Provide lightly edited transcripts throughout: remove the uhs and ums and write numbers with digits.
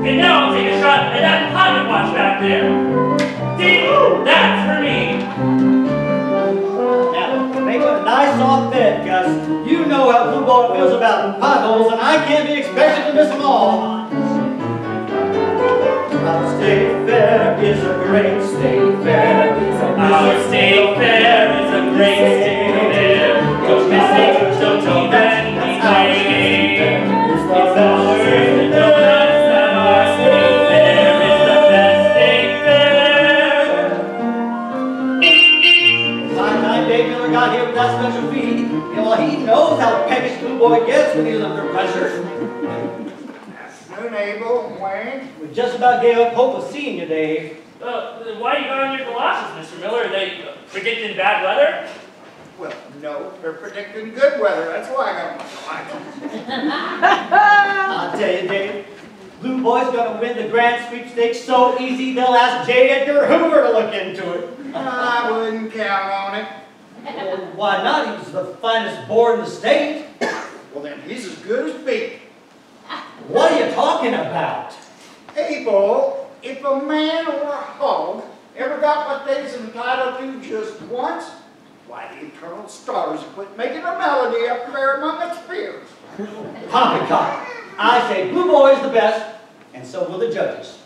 And now I'll take a shot at that pocket watch back there. See? That's for was about potholes, and I can't be expected to miss them all. Our state fair is a great state fair. Our state fair is a great state fair. Don't miss it, don't even be late. It's the worth to know that our state fair is the best state fair. By the time Dave Miller got here with that special feed, well, he knows how peckish Blue Boy gets when he's under pressure. Afternoon, Abel and Wayne. We just about gave up hope of seeing you, Dave. Why are you wearing your galoshes, Mr. Miller? Are they predicting bad weather? Well, no, they're predicting good weather. That's why I got my glasses. I'll tell you, Dave, Blue Boy's gonna win the grand sweepstakes so easy they'll ask J. Edgar Hoover to look into it. I wouldn't count on it. Well, why not? He's the finest boar in the state. Well, then he's as good as beat. What are you talking about? Abel, if a man or a hog ever got what they's entitled to just once, why, the eternal stars have quit making a melody up there among its peers. Poppycock. I say Blue Boy is the best, and so will the judges.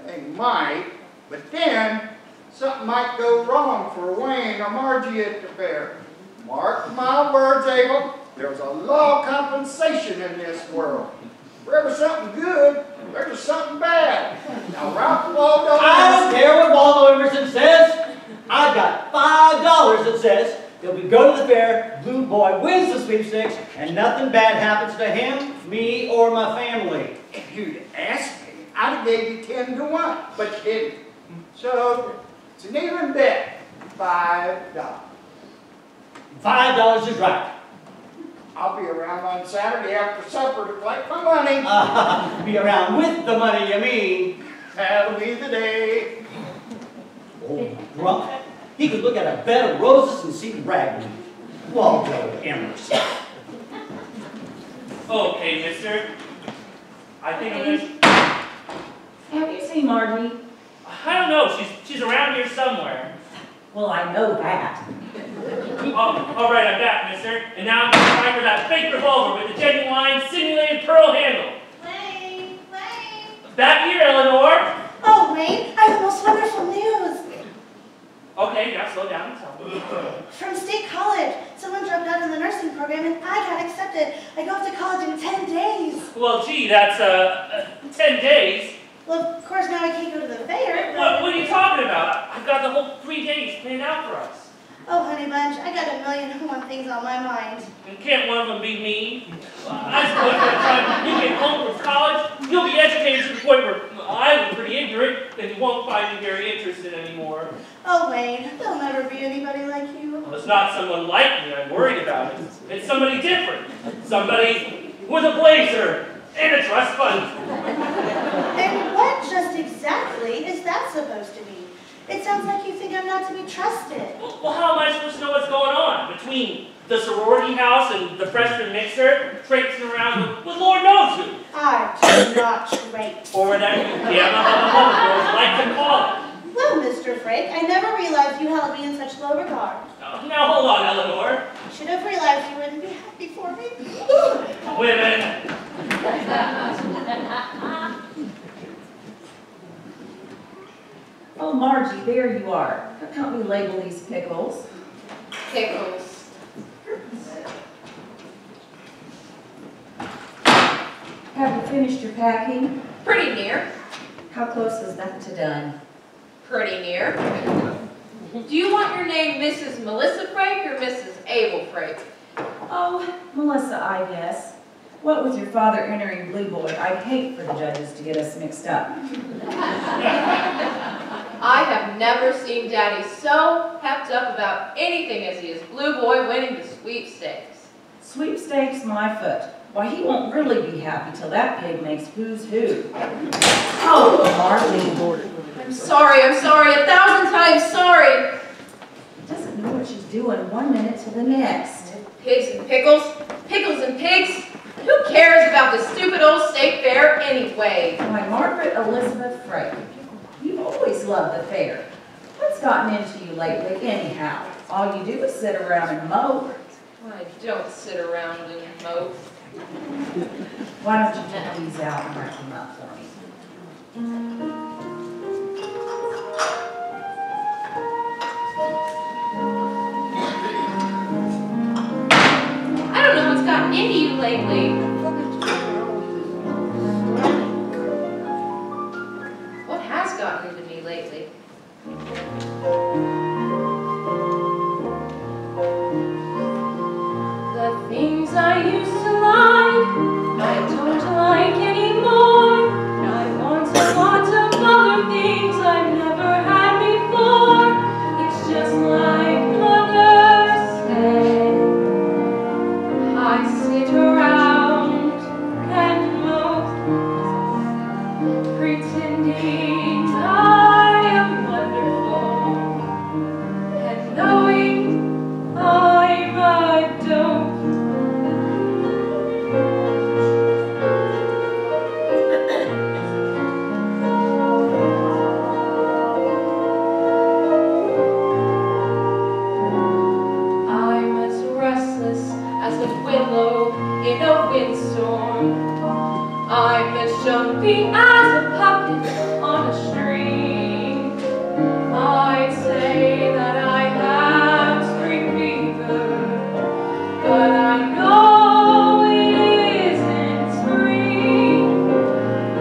They might, but then something might go wrong for Wayne or Margie at the fair. Mark my words, Abel, there's a law of compensation in this world. For every something good, there's something bad. Now, Ralph Waldo... I don't care what Waldo Emerson says. I've got $5 that says that we go to the fair, Blue Boy wins the sweepstakes, and nothing bad happens to him, me, or my family. If you'd asked me, I'd have gave you 10 to 1, but you didn't. So, it's an even bet, $5. $5 is right. I'll be around on Saturday after supper to collect my money. Be around with the money, you mean? That'll be the day. Oh, drunk. He could look at a bed of roses and see ragweed. Waldo Emerson. Okay, mister. I think I'm gonna... Have you seen Margie? I don't know. She's around here somewhere. Well, I know that. Oh, all right, I'm back, mister. And now I'm going to try for that fake revolver with the genuine simulated pearl handle. Wayne! Back here, Eleanor. Oh, Wayne, I have the most wonderful news. Okay, now slow down and tell me. From State College. Someone dropped out of the nursing program and I got accepted. I go off to college in 10 days. Well, gee, that's 10 days. Well, of course, now I can't go to the fair. What are you talking about? I've got the whole 3 days planned out for us. Oh, honey bunch, I got a million and one things on my mind. And can't one of them be me? I suppose by the time you get home from college, you'll be educated to the point where I was pretty ignorant and you won't find me very interested anymore. Oh, Wayne, there'll never be anybody like you. Well, it's not someone like me I'm worried about. It's somebody different. Somebody with a blazer and a trust fund. And what just exactly is that supposed to mean? It sounds like you think I'm not to be trusted. Well, how am I supposed to know what's going on between the sorority house and the freshman mixer, traipsing around with Lord knows who? I do not traipse. Or whatever you gamma girls like to call it. Well, Mr. Frake, I never realized you held me in such low regard. Now hold on, Eleanor. I should have realized you wouldn't be happy for me. Women. Oh, Margie, there you are. Help me label these pickles. Pickles. Have you finished your packing? Pretty near. How close is that to done? Pretty near. Do you want your name Mrs. Melissa Frake or Mrs. Abel Frake? Oh, Melissa, I guess. What with your father entering Blue Boy, I'd hate for the judges to get us mixed up. I have never seen Daddy so pepped up about anything as he is Blue Boy winning the sweepstakes. Sweepstakes, my foot. Why, he won't really be happy till that pig makes who's who. Oh, Marlene. I'm sorry, 1,000 times sorry. Doesn't know what she's doing 1 minute to the next. Pigs and pickles, pickles and pigs. Who cares about the stupid old state fair anyway? Why, Margaret Elizabeth Frake, you've always loved the fair. What's gotten into you lately anyhow? All you do is sit around and mope. I don't sit around and mope. Why don't you take these out and wrap them up for me? I don't know what's gotten into you lately. What has gotten into me lately? The things I used to like, I don't like anymore. I want a lot of other things I've never had before. It's just like mothers say. I sit around and mope, pretending I am wonderful, and knowing I'm a dope. I'm as restless as a willow in a windstorm. I'm as jumpy as a puppet on a string. I'd say that I have spring fever, but I know it isn't spring.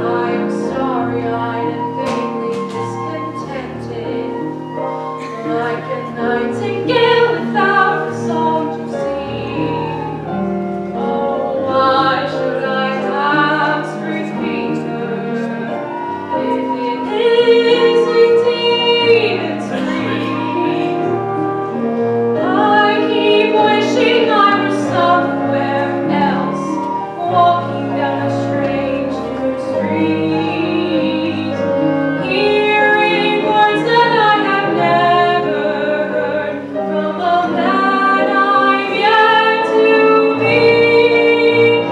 I'm starry-eyed and vaguely discontented, like a nightingale without a song to sing. Oh, why should I have spring fever if it isn't even spring? I keep wishing I were somewhere else, walking down a strange new street, hearing words that I have never heard from a man I'm yet to meet.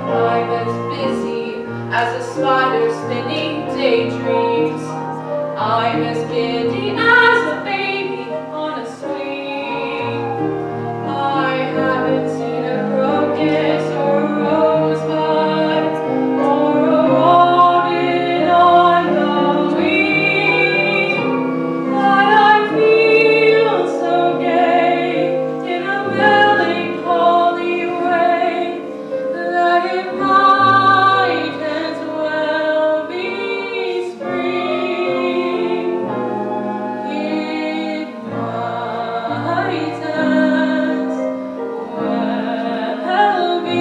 I'm as busy as a spider spinning daydreams. I'm as giddy as a baby on a swing. I haven't seen a crocus or a rosebud or a robin on the wing, but I feel so gay in a melancholy way that it might as well be spring. It might as well be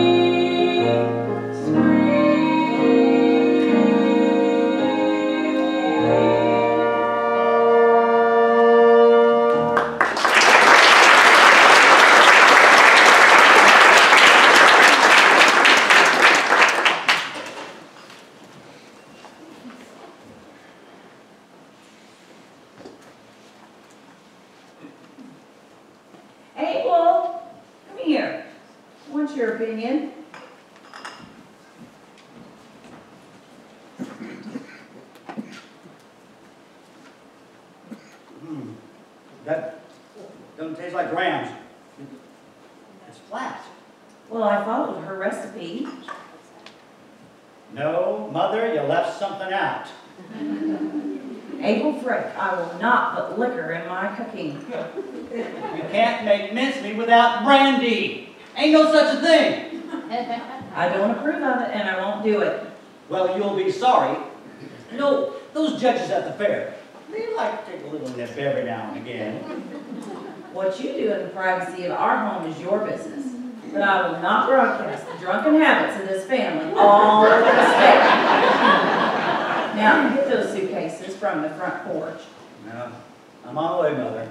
Abel, come here. What's your opinion? That doesn't taste like grams. It's flat. Well, I followed her recipe. No, Mother, you left something out. Abel Frick, I will not put liquor in my cooking. You can't make mincemeat without brandy. Ain't no such a thing. I don't approve of it, and I won't do it. Well, you'll be sorry. You know, those judges at the fair, they like to take a little nip every now and again. What you do in the privacy of our home is your business. But I will not broadcast the drunken habits of this family all over the state. Now, get those suitcases from the front porch. No, I'm on the way, Mother.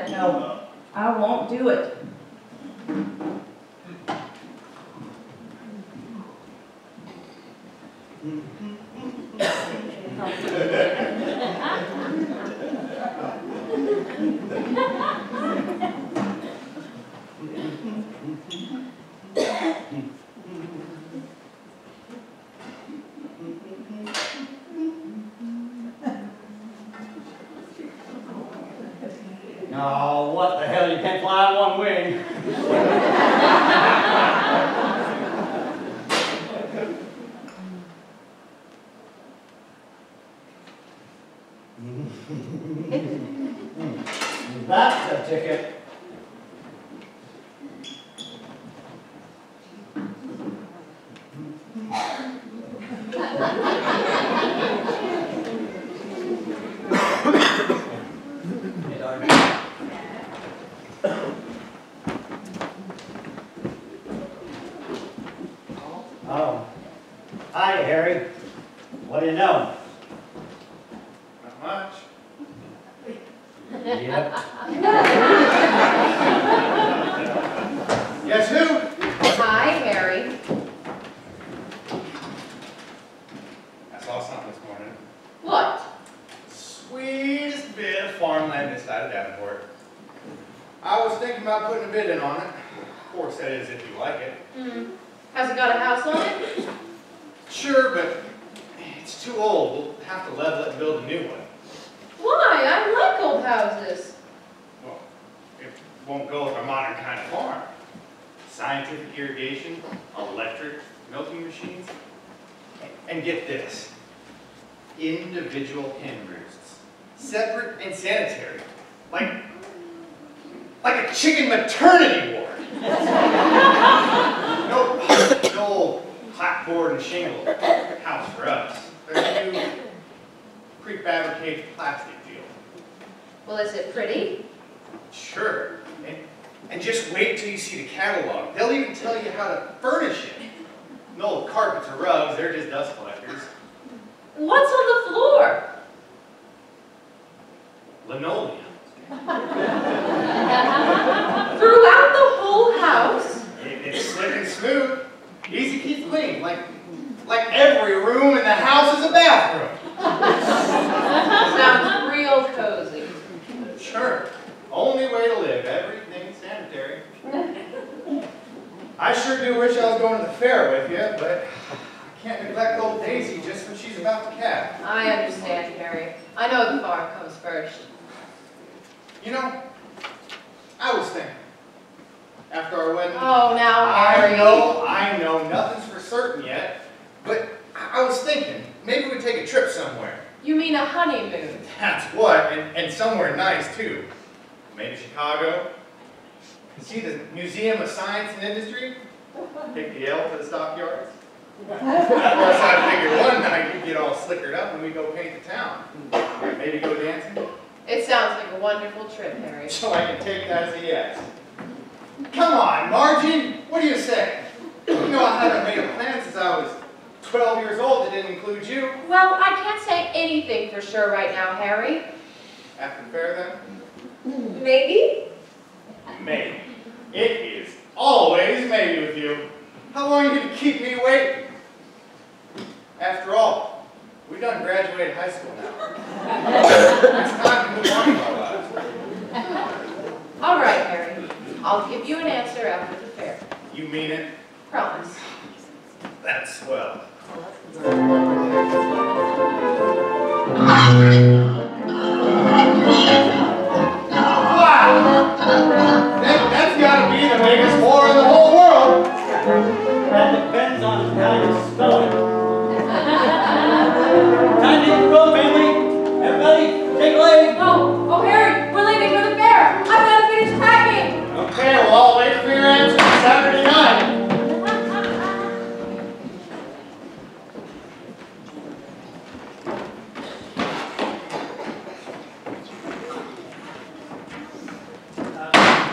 No, I won't do it. Oh, what the hell, you can't fly on one wing. That's the ticket. Hey, darling. Oh. Hi, Harry. What do you know? Not much. Yep. Guess who? Hi, Harry. I saw something this morning. What? Sweetest bit of farmland this side of Davenport. I was thinking about putting a bid in on it. Of course, that is if you like it. Has it got a house on it? Sure, but it's too old. We'll have to level it and build a new one. Why? I like old houses. Well, it won't go with our modern kind of farm. Scientific irrigation, electric milking machines, and get this, individual hen roosts, separate and sanitary, like a chicken maternity ward. No old clapboard and shingle house for us. There's a new prefabricated plastic deal. Well, is it pretty? Sure. And just wait till you see the catalog. They'll even tell you how to furnish it. No carpets or rugs, they're just dust collectors. What's on the floor? Linoleum. Throughout the whole house? It's slick and smooth. Easy to keep clean. Like every room in the house is a bathroom. Sounds real cozy. Sure. Only way to live. Everything sanitary. I sure do wish I was going to the fair with you, but I can't neglect old Daisy just when she's about to calve. I understand, Harry. I know the farm comes first. You know, I was thinking, after our wedding. Oh, now, Harry. I know, nothing's for certain yet, but I was thinking, maybe we'd take a trip somewhere. You mean a honeymoon? That's what, and somewhere nice too. Maybe Chicago. See the Museum of Science and Industry? Take the L to the stockyards. Of course, I figured one night you'd get all slickered up and we go paint the town. Maybe go dancing. It sounds like a wonderful trip, Harry. So I can take that as a yes. Come on, Margie, what do you say? You know I haven't made a plan since I was 12 years old that didn't include you. Well, I can't say anything for sure right now, Harry. After the fair then? Maybe? Maybe. It is always maybe with you. How long are you going to keep me waiting? After all, we done graduated high school now. It's time to move on with our lives. All right, Harry. I'll give you an answer after the fair. You mean it? Promise. That's swell. Wow! That's got to be the biggest whore in the whole world. That depends on how you spell it. Time to hit the road, family. Everybody, take a leg. Oh, Harry, we're leaving for the fair. I've got to finish packing. Okay, well, I'll wait for your answer Saturday night.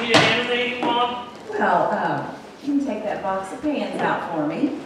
Need a hand lady, Mom? Well, you can take that box of pans out for me.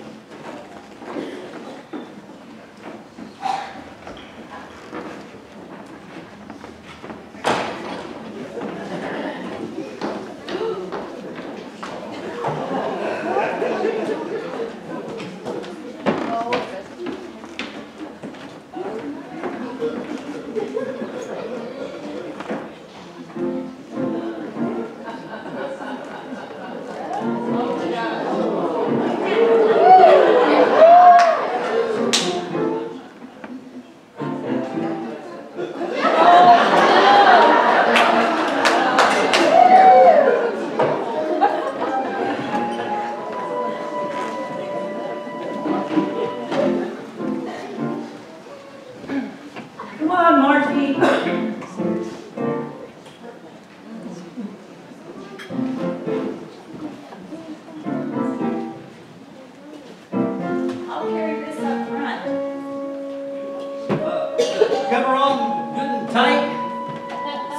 tight?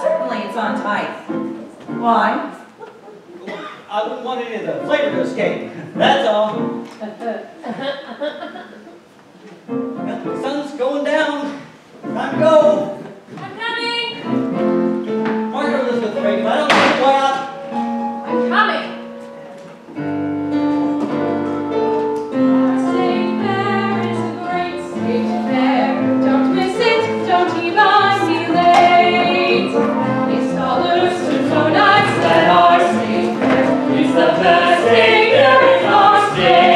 Certainly it's on tight. Why? I wouldn't want any of the flavor to escape. That's all. The sun's going down. Time to go. I'm coming. Margaret Elizabeth Reagan, I don't know why I'm coming. Our state fair is a great state fair. Don't miss it, don't even be late. It's dollars to donuts that our state fair is the best state fair in our state.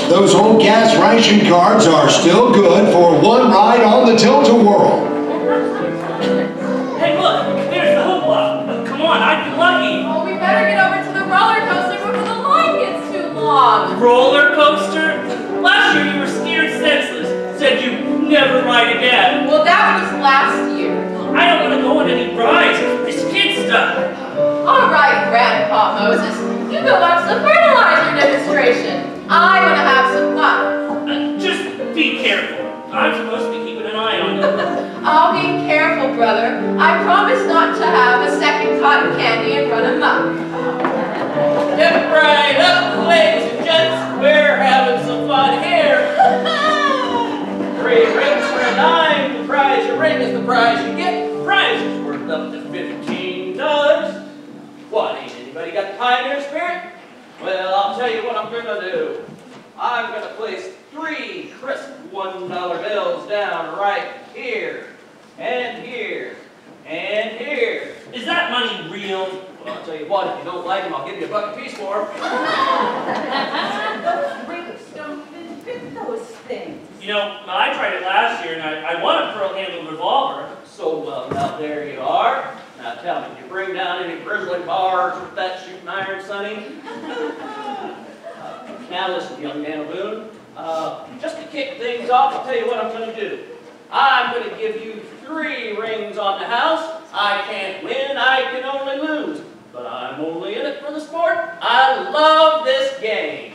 Those old gas ration cards are still good for one ride on the Tilt-A-Whirl. Hey, look, there's the hoopla. Come on, I'd be lucky. Oh, we better get over to the roller coaster before the line gets too long. Roller coaster? Last year you were scared senseless. Said you'd never ride again. Well, that was last year. I don't want to go on any rides. This kid stuff. All right, Grandpa Moses, you go watch the fertilizer demonstration. I want to have some fun. brother. I promise not to have a second cotton candy and run amok. Step right up, ladies and gents. We're having some fun here. 3 rings for a dime. The prize you ring is the prize you get. Prize is worth up to $15. What, ain't anybody got the pioneer spirit? Well, I'll tell you what I'm gonna do. I'm gonna place 3 crisp $1 bills down right here, and here, and here. Is that money real? Well, I'll tell you what, if you don't like them, I'll give you a buck apiece for them. Those rings don't fit those things. You know, I tried it last year, and I won a pearl-handled revolver. So, now there you are. Now tell me, did you bring down any grizzly bars with that shooting iron, Sonny? Now listen, young man Boone. Just to kick things off, I'll tell you what I'm going to do. I'm going to give you 3 rings on the house. I can't win, I can only lose. But I'm only in it for the sport. I love this game.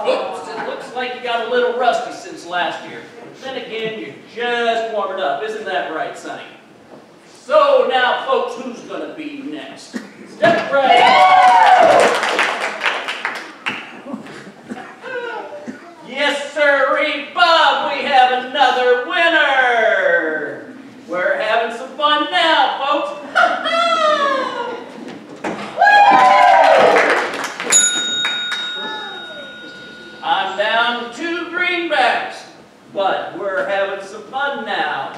Oops, it looks like you got a little rusty since last year. Then again, you're just warming up. Isn't that right, Sonny? So now, folks, who's going to be next? Step right up. Yes, sirree, Bob, we have another winner. We're having some fun now, folks. I'm down 2 greenbacks, but we're having some fun now.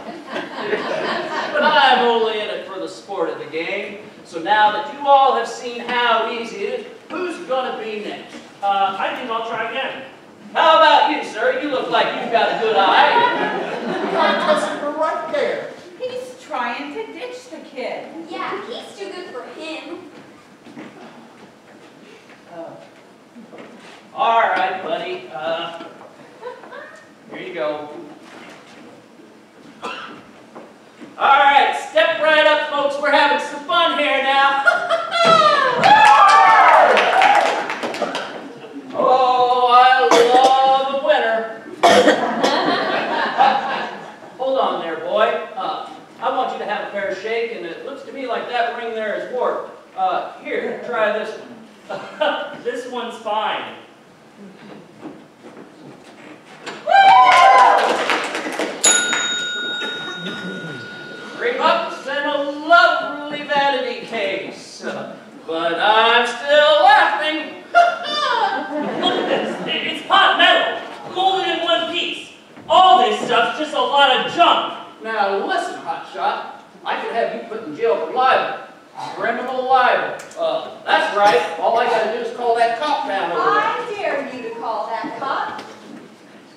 But I'm only in it for the sport of the game. So now that you all have seen how easy it is, who's going to be next? I think I'll try again. How about you, sir? You look like you've got a good eye. My customer right there. He's trying to ditch the kid. Yeah, he's too good for him. All right, buddy. Here you go. All right, step right up, folks. We're having some fun here now. Oh, I love a winner. Hold on there, boy. I want you to have a fair shake, and it looks to me like that ring there is warped. Here, try this one. This one's fine. 3 bucks and a lovely vanity case. But I'm still laughing. Look at this. It's pot metal, molded in one piece. All this stuff's just a lot of junk. Now listen, hotshot. I could have you put in jail for libel. Criminal libel. That's right. All I gotta do is call that cop down over there. I dare you to call that cop.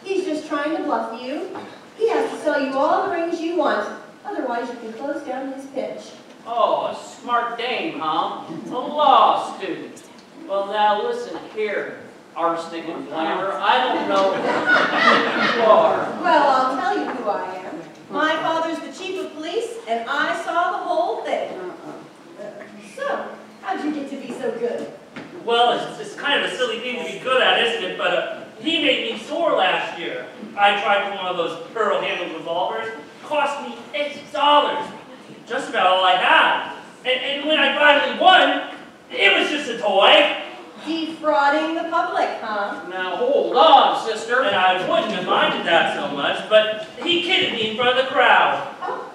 He's just trying to bluff you. He has to sell you all the rings you want. Otherwise, you can close down his pitch. Oh, a smart dame, huh? A law student. Well, now listen here, arsenic and glamour. I don't know who you are. Well, I'll tell you who I am. My father's the chief of police, and I saw the whole thing. So, how'd you get to be so good? Well, it's kind of a silly thing to be good at, isn't it? But he made me sore last year. I tried for one of those pearl-handled revolvers. Cost me $8. Just about all I had. And when I finally won, it was just a toy. Defrauding the public, huh? Now hold on, sister. And I wouldn't have minded that so much, but he kidded me in front of the crowd. Oh.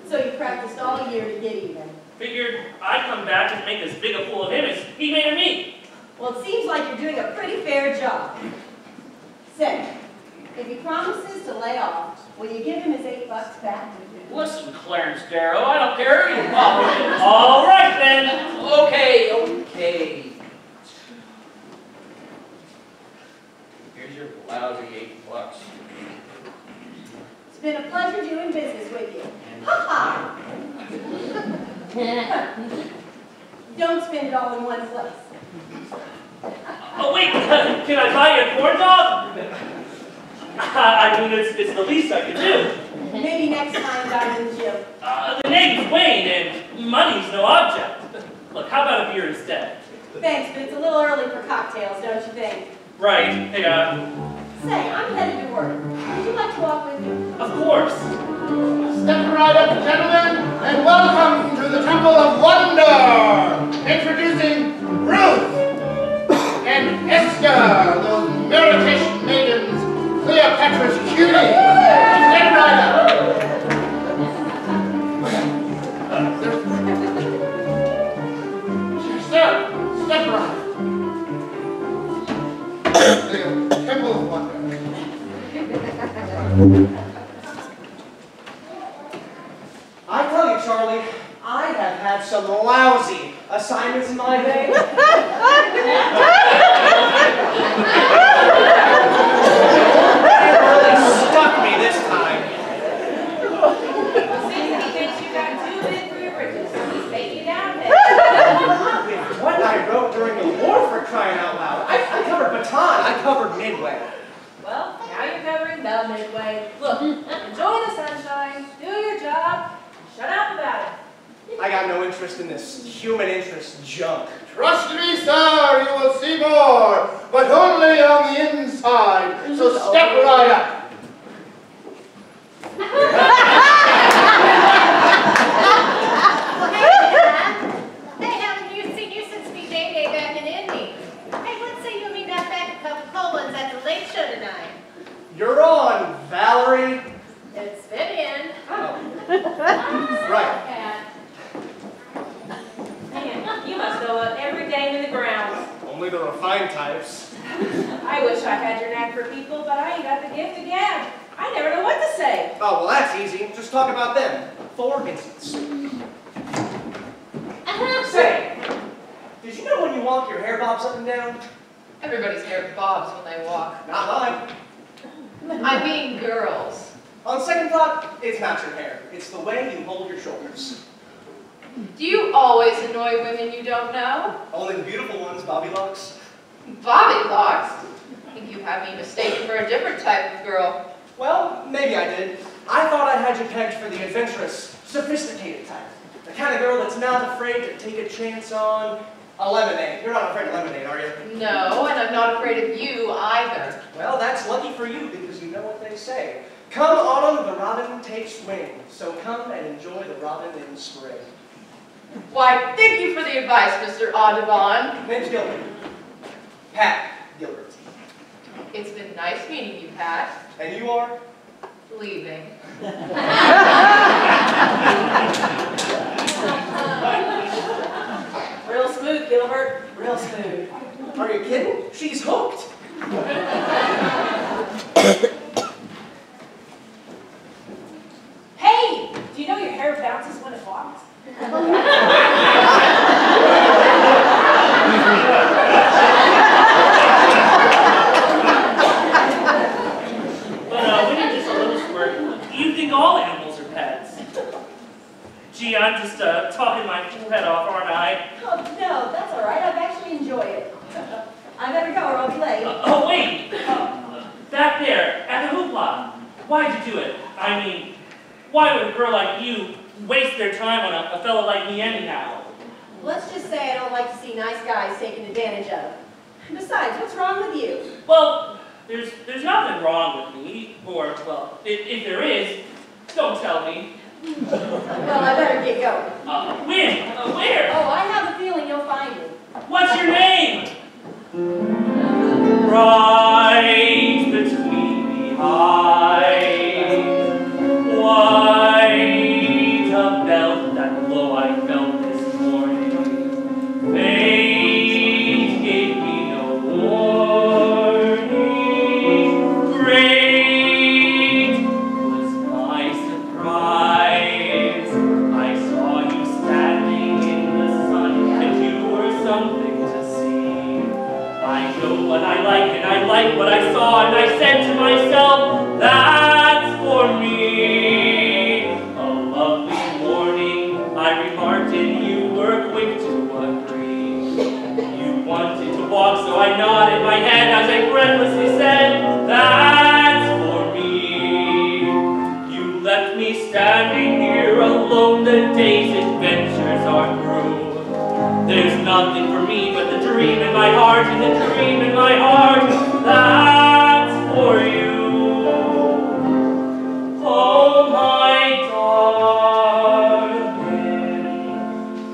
So you practiced all year to get even. Figured I'd come back and make as big a fool of him as he made of me. Well, it seems like you're doing a pretty fair job. Say, if he promises to lay off, will you give him his $8 back? Listen, Clarence Darrow, I don't care who you follow. All right, then. Okay. Here's your lousy $8. It's been a pleasure doing business with you. Ha-ha! Don't spend it all in one place. Oh, wait, can I buy you a corn dog? I mean, it's the least I can do. Maybe next time, Diamond Jim. The name's Wayne, and money's no object. Look, how about a beer instead? Thanks, but it's a little early for cocktails, don't you think? Right. Hey, Say, I'm headed to work. Would you like to walk with me? of course. Step right up, gentlemen, and welcome to the Temple of Wonder. Introducing Ruth and Esther, those Marrakesh maidens, Cleopatra's cuties. Step right up. Sir, step right. The Temple of Wonder. I tell you, Charlie, I have had some lousy assignments in my day. They really stuck me this time. Seems he thinks you got too big for your britches, so he's taking you down there. What I wrote during the war, for crying out loud. I covered Bataan, I covered Midway. Well, now you're covering the Midway. Look, enjoy the sunshine, do your job, and shut up about it. I got no interest in this human interest junk. Trust me, sir, you will see more, but only on the inside. So step right up. Hey, haven't seen you since me day back in Indy? Hey, let's say you and me got back a couple Colas at the late show tonight. You're on, Valerie. It's Vivian. Right. Man, you must know every game in the grounds. Only the refined types. I wish I had your knack for people, but I ain't got the gift of gab. I never know what to say. Oh, well, that's easy. Just talk about them. For instance. Say, did you know when you walk, your hair bobs up and down? Everybody's hair bobs when they walk. Not mine. I mean girls. On second thought, it's not your hair. It's the way you hold your shoulders. Do you always annoy women you don't know? Only the beautiful ones, Bobby Locks. Bobby locks? I think you have me mistaken for a different type of girl. Well, maybe I did. I thought I had you pegged for the adventurous, sophisticated type. The kind of girl that's not afraid to take a chance on a lemonade. You're not afraid of lemonade, are you? No, and I'm not afraid of you either. Well, that's lucky for you because you know what they say. Come autumn, the robin takes wing. So come and enjoy the robin in spring. Why, thank you for the advice, Mr. Audubon. Name's Gilbert. Pat Gilbert. It's been nice meeting you, Pat. And you are? Leaving. Real smooth, Gilbert. Real smooth. Are you kidding? She's hooked. Hey, do you know your hair bounces when it walks? But when you're just a little squirt, you think all animals are pets. Gee, I'm just talking my fool head off, aren't I? Oh, no, that's all right. I've actually enjoyed it. I better go or I'll be late. Oh, wait! Back there, at the hoopla. Why'd you do it? I mean, why would a girl like you waste their time on a fellow like me anyhow? Let's just say I don't like to see nice guys taken advantage of. Besides, what's wrong with you? Well, there's nothing wrong with me, or, well, if there is, don't tell me. Well, I better get going. When? Where? Oh, I have a feeling you'll find me. What's your name? Right between the eyes, white a belt that glow I felt this morning. Fate gave me no warning. Great was my surprise. I saw you standing in the sun, and you were something to see. I know what I like, and I like what I saw, and I said to myself, that's for me. A lovely warning, I remarked, and you were quick to agree. You wanted to walk, so I nodded my head as I breathlessly said, that's for me. You left me standing here alone, the day's adventures are through. There's nothing for me but the dream in my heart, and the dream in my heart, that's for you. Oh, my darling,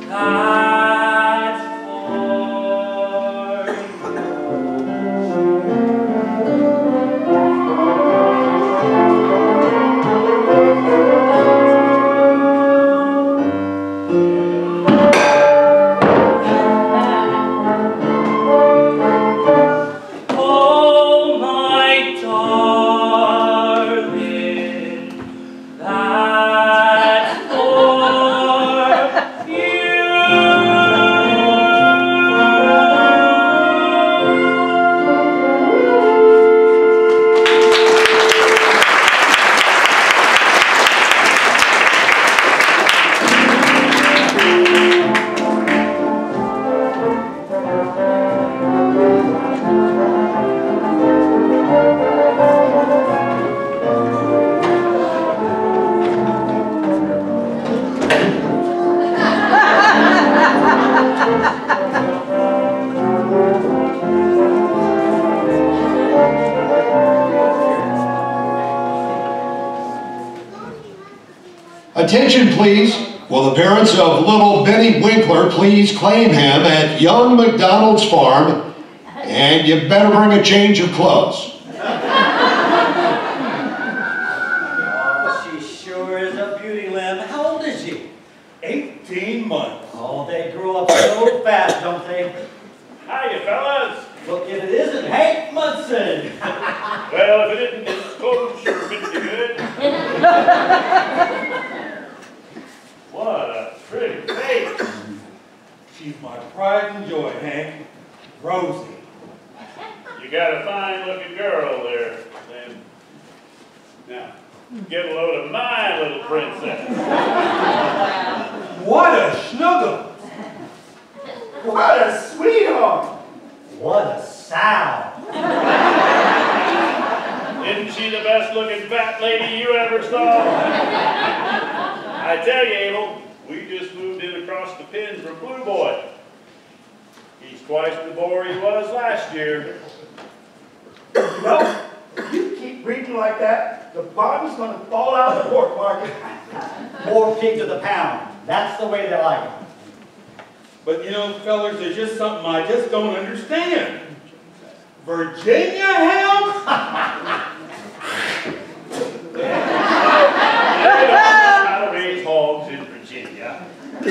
that's for Attention, please. Will the parents of little Benny Winkler please claim him at young McDonald's farm, and you better bring a change of clothes. Oh, she sure is a beauty, Lem. How old is she? 18 months. Oh, they grow up so fast, don't they? Hiya, fellas. Look, if it isn't Hank Munson. Well, if it isn't, this clothes sure fits you good. What a pretty face. She's my pride and joy, Hank. Rosie. You got a fine-looking girl there, Lem. Now, get a load of my little princess. What a snuggle. What a sweetheart. What a sow. Isn't she the best-looking fat lady you ever saw? I tell you, Abel, we just moved in across the pins from Blue Boy. He's twice the boar he was last year. You know, you keep breathing like that, the bottom's going to fall out of the pork market. More pig to the pound. That's the way they like it. But you know, fellas, there's just something I just don't understand. Virginia ham? How to raise hogs in Virginia.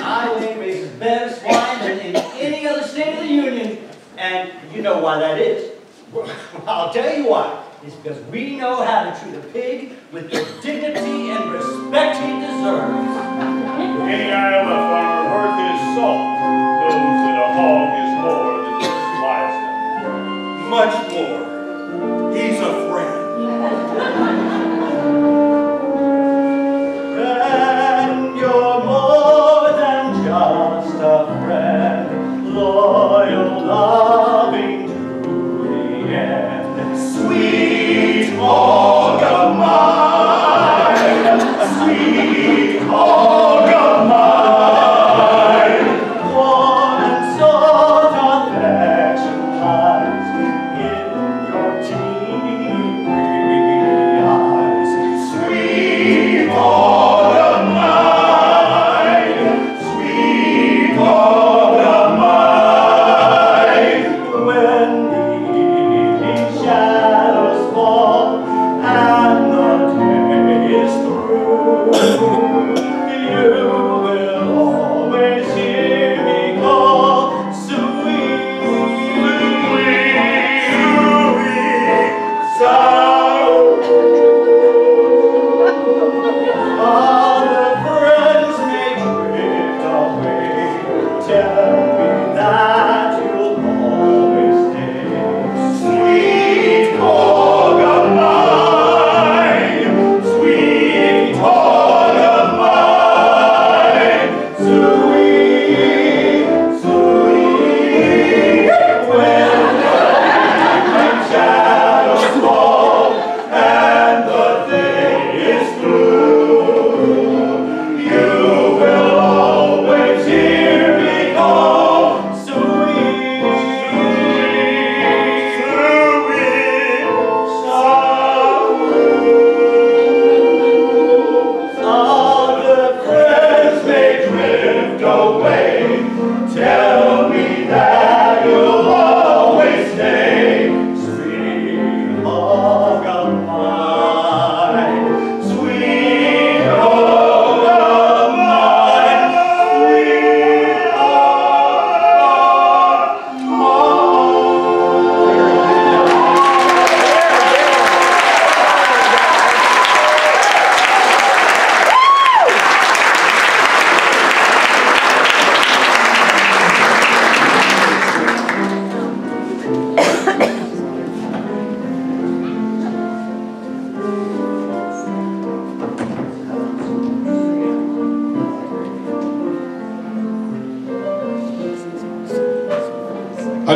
Iowa raises better swine than in any other state of the Union. And you know why that is. Well, I'll tell you why. It's because we know how to treat a pig with the dignity and respect he deserves. Any Iowa farmer worth his salt knows that a hog is more than just livestock. Much more. He's a friend. Friend, you're more than just a friend. Loyal, loving to the end. Sweet hog of mine, sweet hog of mine, warm and soft affection lies in your teeth.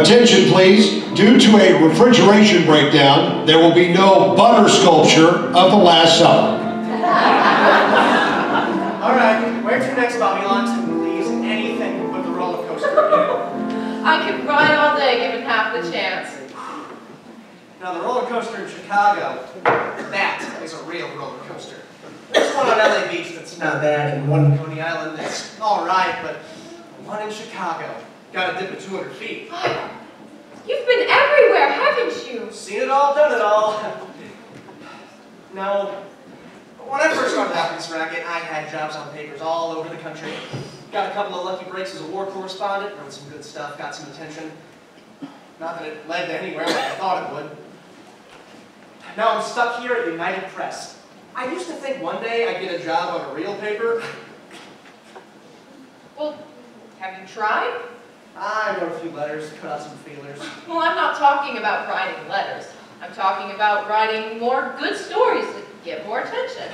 Attention please, due to a refrigeration breakdown, there will be no butter sculpture of the Last Supper. All right, where's your next Bobby Lance? Please, anything but the roller coaster again. I could ride all day given half the chance. Now, the roller coaster in Chicago, that is a real roller coaster. There's one on LA Beach that's not bad, and one in Coney Island that's all right, but the one in Chicago, got a dip of 200 feet. You've been everywhere, haven't you? Seen it all, done it all. No, when I first started out in this racket, I had jobs on papers all over the country. Got a couple of lucky breaks as a war correspondent, wrote some good stuff, got some attention. Not that it led to anywhere like I thought it would. Now I'm stuck here at United Press. I used to think one day I'd get a job on a real paper. Well, have you tried? I wrote a few letters, put out some feelers. Well, I'm not talking about writing letters. I'm talking about writing more good stories that get more attention.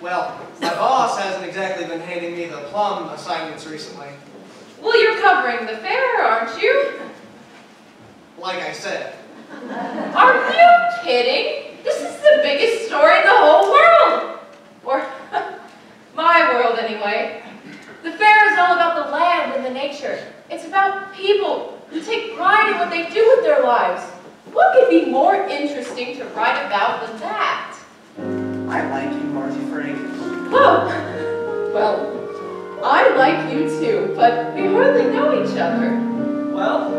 Well, my boss hasn't exactly been handing me the plum assignments recently. Well, you're covering the fair, aren't you? Like I said. Are you kidding? This is the biggest story in the whole world. Or my world, anyway. The fair is all about the land and the nature. It's about people who take pride in what they do with their lives. What could be more interesting to write about than that? I like you, Marty Frank. Oh, well, I like you too, but we hardly know each other. Well,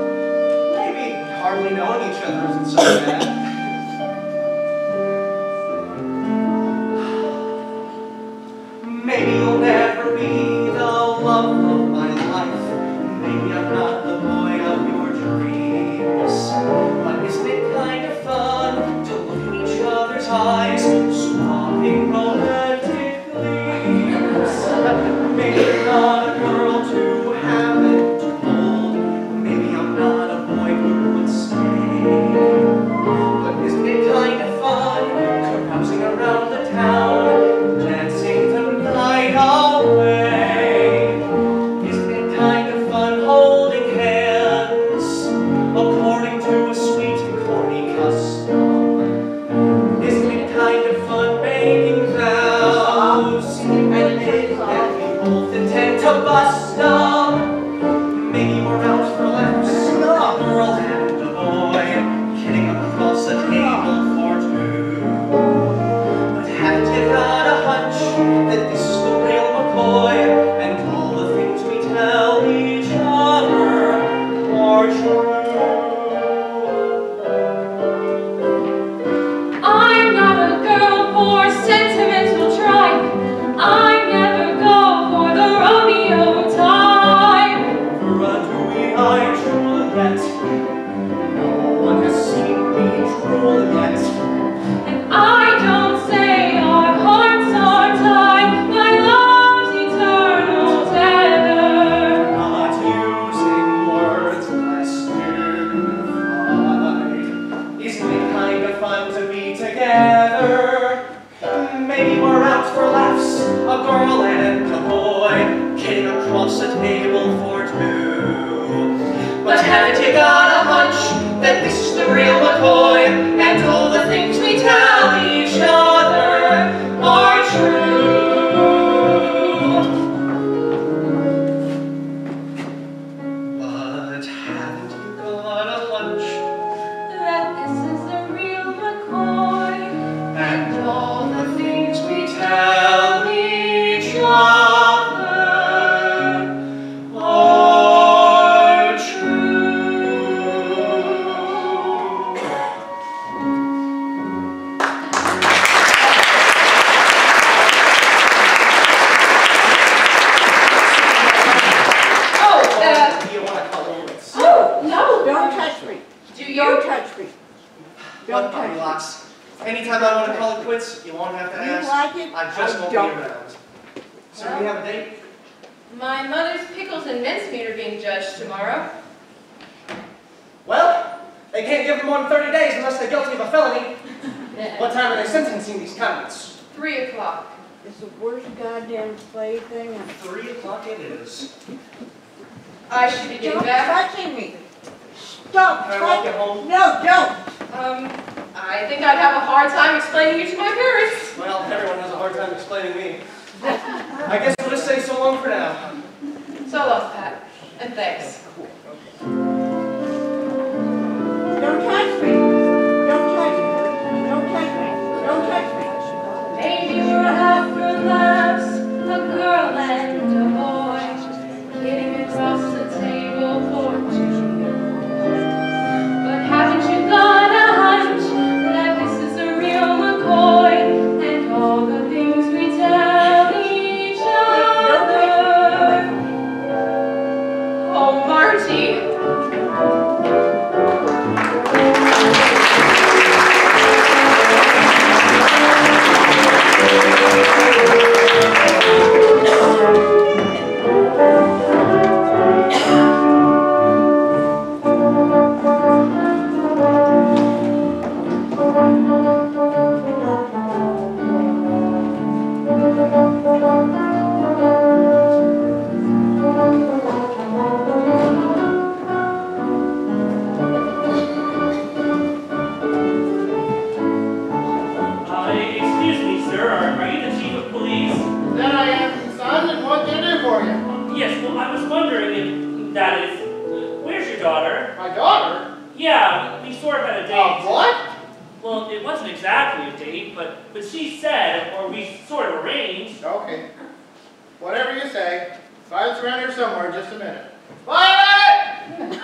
maybe hardly knowing each other isn't so bad. Maybe you'll never be the love of my life. Maybe I'm not the boy of your dreams. But isn't it kind of fun to look in each other's eyes, swapping romantic gleams? Maybe you're not a girl to have it to hold. Maybe I'm not a boy who would stay. But isn't it kind of fun carousing around the town, dancing the night away? Isn't it kind of fun holding hands according to a sweet and corny custom? Isn't it kind of fun making vows and admitting that we both intend to bust them? Maybe we're out for laughs, a girl and a boy, kidding across a table for two. But haven't you got a hunch that this is the real McCoy, and all the things we tell each other are true? I'm not a girl for sentimental tripe. I never go for the Romeo type. For a dewy-eyed Juliet, no one has seen me drool yet. And I don't say our hearts are tied by love's eternal tether. Not using words less dignified. Isn't it kind of fun to be together? Maybe we're out for laughs, a girl and a boy, kidding across a table for two. But haven't you got a hunch that this is the real McCoy, and all the things we tell each other are true? But haven't you got a hunch That this is the real McCoy. and all the things we tell each other are true? Oh, Do you want to call quits? oh, no. Don't touch me. Do you? Don't touch me. Look, Don't Bobby touch Locks, anytime I want to call it quits, you won't have to me. You ask. like it? I just won't be don't. around. So we have a date? My mother's pickles and mincemeat are being judged tomorrow. Well, they can't give them more than 30 days unless they're guilty of a felony. What time are they sentencing these convicts? 3 o'clock. It's the worst goddamn play thing. 3 o'clock it is. I should be getting Don't back. touching me. Don't. Can I walk you home? No, don't. I think I'd have a hard time explaining you to my parents. Well, everyone has a hard time explaining me. I guess we'll just say so long for now. So long, Pat. And thanks. Don't touch me. Don't touch me. Don't touch me. Don't touch me. Maybe we're after laughs, a girl and a boy, getting across the table for two. But haven't you got a hunch that this is a real McCoy, and all the things we tell each other? Oh, Margie. Excuse me, sir, are you the chief of police? That I am, son, and what can I do for you? Yes, well, I was wondering if, that is, where's your daughter? My daughter? Yeah, we sort of had a date. What? Well, it wasn't exactly a date, but she said, or we sort of arranged. Okay. Whatever you say. Violet's around here somewhere, just a minute. Violet!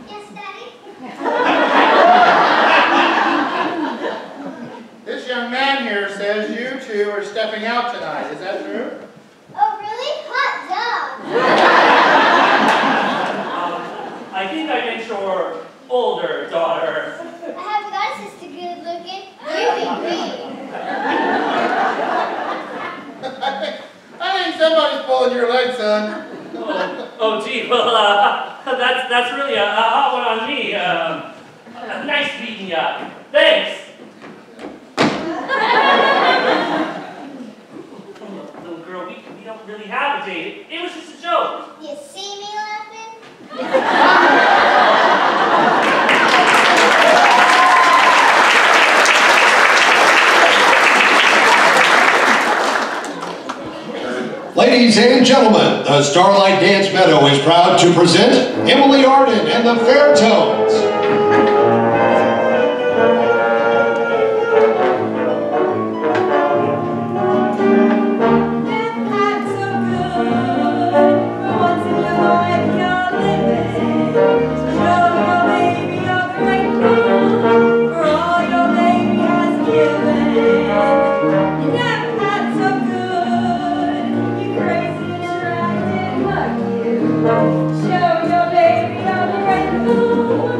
Yes, Daddy? This young man here says you two are stepping out tonight. Is that true? Oh, really? Hot dog. I think I meant your older daughter. I haven't got a sister good looking. You be green. I think somebody's pulling your leg, son. Oh, gee, well, that's really a hot one on me. Nice beating you up. Thanks. Little girl, we don't really have a date. It was just a joke. You see me laughing? Ladies and gentlemen, the Starlight Dance Meadow is proud to present Emily Arden and the Fairtones. Show your baby all the right food.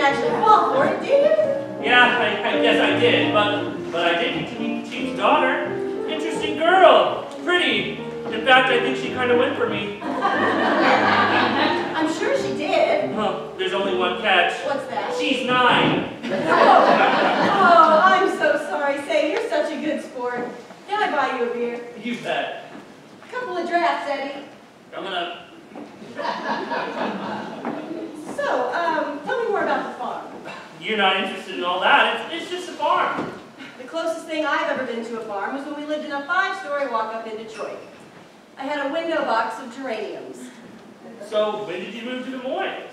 actually fall for it, did you? Yeah, I guess I did, but I did get to meet the chief's daughter. Interesting girl, pretty. In fact, I think she kind of went for me. I'm sure she did. Oh, there's only one catch. What's that? She's 9. Oh, I'm so sorry. Say, you're such a good sport. Can I buy you a beer? You bet. A couple of drafts, Eddie. Coming up. So, tell me more about the farm. You're not interested in all that. It's just a farm. The closest thing I've ever been to a farm was when we lived in a 5-story walk-up in Detroit. I had a window box of geraniums. So, when did you move to Des Moines?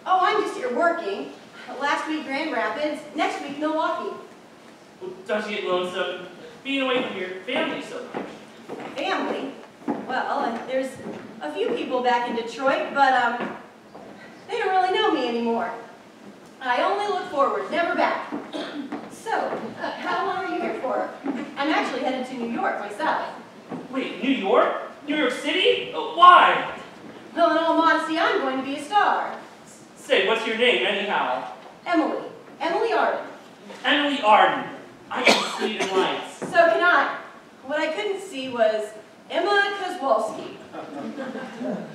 Oh, I'm just here working. Last week, Grand Rapids. Next week, Milwaukee. Well, don't you get lonesome being away from your family so much? Family? Well, there's a few people back in Detroit, but they don't really know me anymore. I only look forward, never back. So, how long are you here for? I'm actually headed to New York myself. Wait, New York? New York City? Why? Well, in all modesty, I'm going to be a star. Say, what's your name anyhow? Emily. Emily Arden. Emily Arden. I can see it in lights. So can I. What I couldn't see was Emma Kozwolski.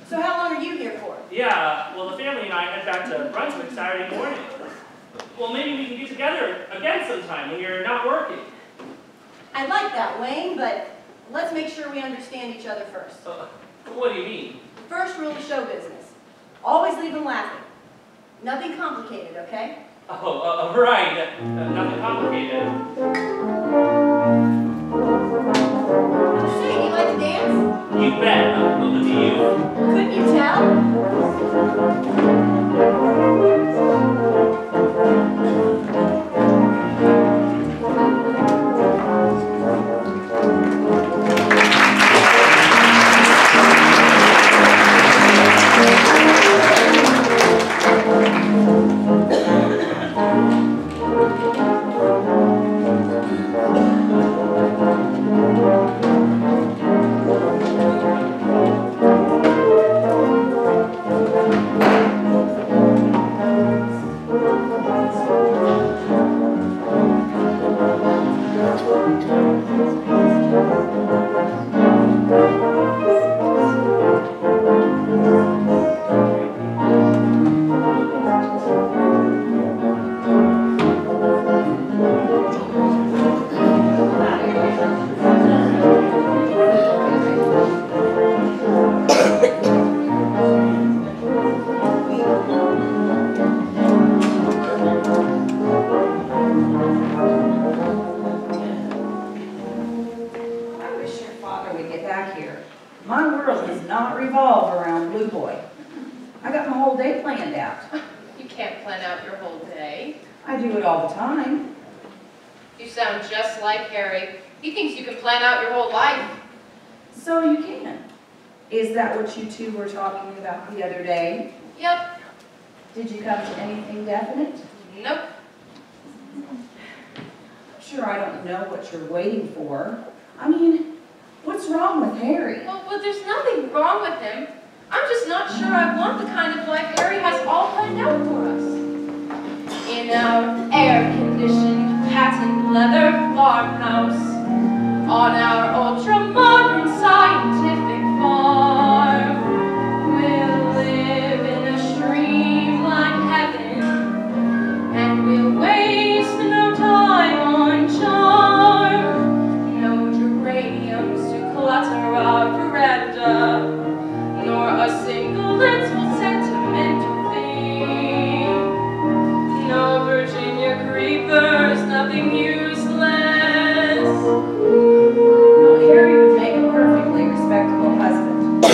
So how long are you here for? Yeah, well, the family and I head back to Brunswick Saturday morning. Well, maybe we can get together again sometime when you're not working. I'd like that, Wayne, but let's make sure we understand each other first. What do you mean? First rule of show business. Always leave them laughing. Nothing complicated, okay? Oh, right. Nothing complicated. Say, do you like to dance? You bet. Do you? Couldn't you tell? What you two were talking about the other day? Yep. Did you come to anything definite? Nope. Sure, I don't know what you're waiting for. I mean, what's wrong with Harry? Well, there's nothing wrong with him. I'm just not sure I want the kind of life Harry has all planned out for us. In our air-conditioned, patent leather farmhouse, on our ultra-modern scientific farm, we'll live in a streamlined heaven, and we'll waste no time on charm. No geraniums to clutter our veranda, nor a single little sentimental thing. No Virginia creepers, nothing useless. Well, Harry would make a perfectly respectable husband.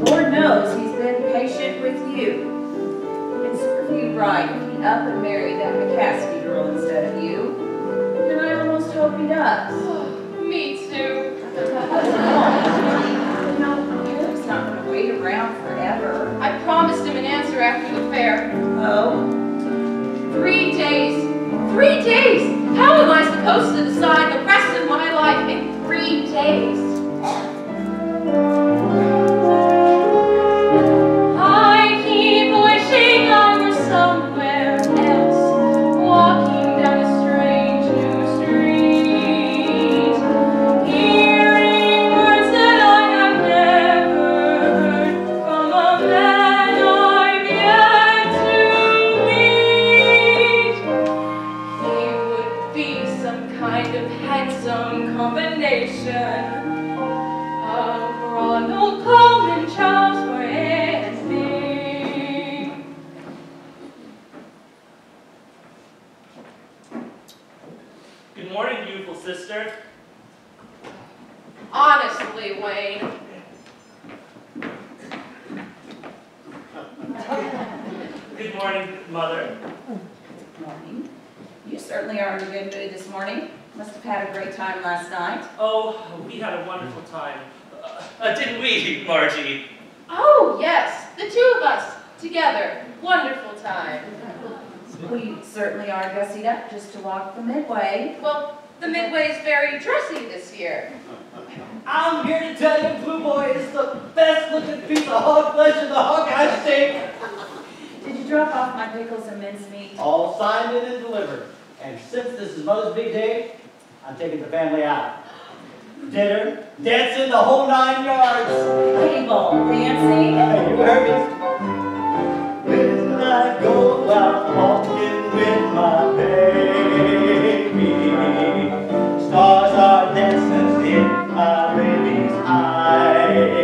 Lord knows he's been patient with you. It'd serve you right if he up and married that McCaskey girl instead of you. And I almost hope he does. Me too. No, Harry's not going to wait around forever. I promised him an answer after the fair. Oh? 3 days. 3 days! How am I supposed to decide the rest of my life in 3 days? I keep wishing I were somewhere else. celebration of Ronald Coleman, Charles and me. Good morning, beautiful sister. Honestly, Wayne. Good morning, mother. Good morning. You certainly are in a good mood this morning. Must have had a great time last night. Oh, we had a wonderful time. Didn't we, Margie? Oh, yes. The two of us together. Wonderful time. We certainly are dressing up just to walk the Midway. Well, the Midway is very dressy this year. I'm here to tell you, Blue Boy is the best looking piece of hog flesh in the Hawkeye steak. Did you drop off my pickles and mincemeat? All signed in and delivered. And since this is Mother's big day, I'm taking the family out. Dinner, dancing, the whole 9 yards. Table, dancing. Hey, you heard me. When I go out walking with my baby, stars are dancing in my baby's eyes.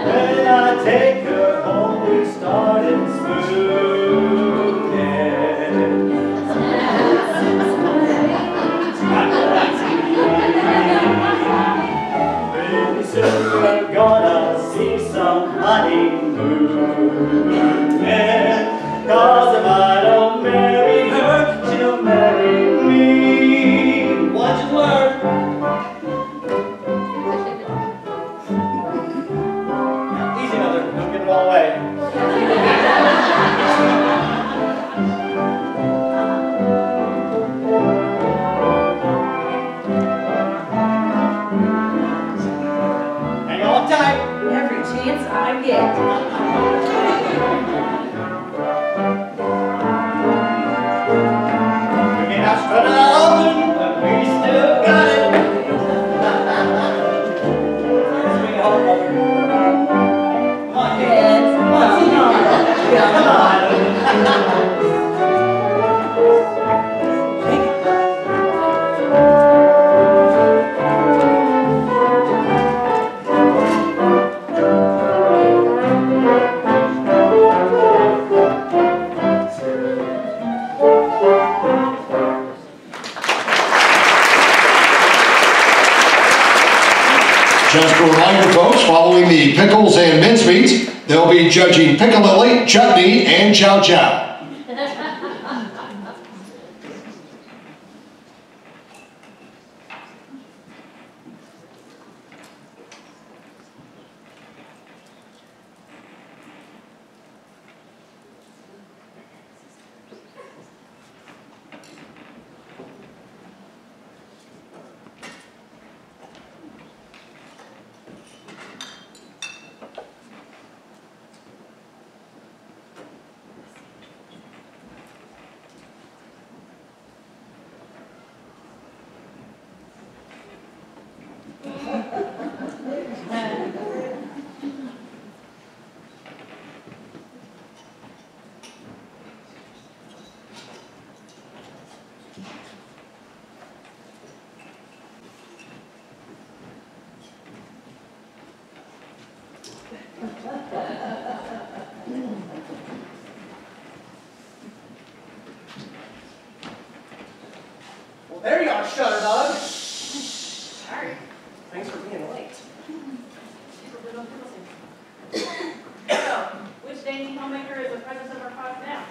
When I take her home, we started Pretty soon we're gonna see some honeymoon. Cause if I don't marry her, she'll marry me. Watch and learn. Easy, mother. Don't give it all away. Hang on tight. Every chance I get. We may not strut it out often, but we still got it. Swing it home, mother. Come on, kid. Yes. Come on, sit down. Yeah, come on. Just a reminder, folks, following the pickles and mincemeats, they'll be judging piccalilli, chutney, and chow chow. Well, there you are, Shutterbug. Sorry. Thanks for being late. So, which dainty homemaker is the presence of our cause now?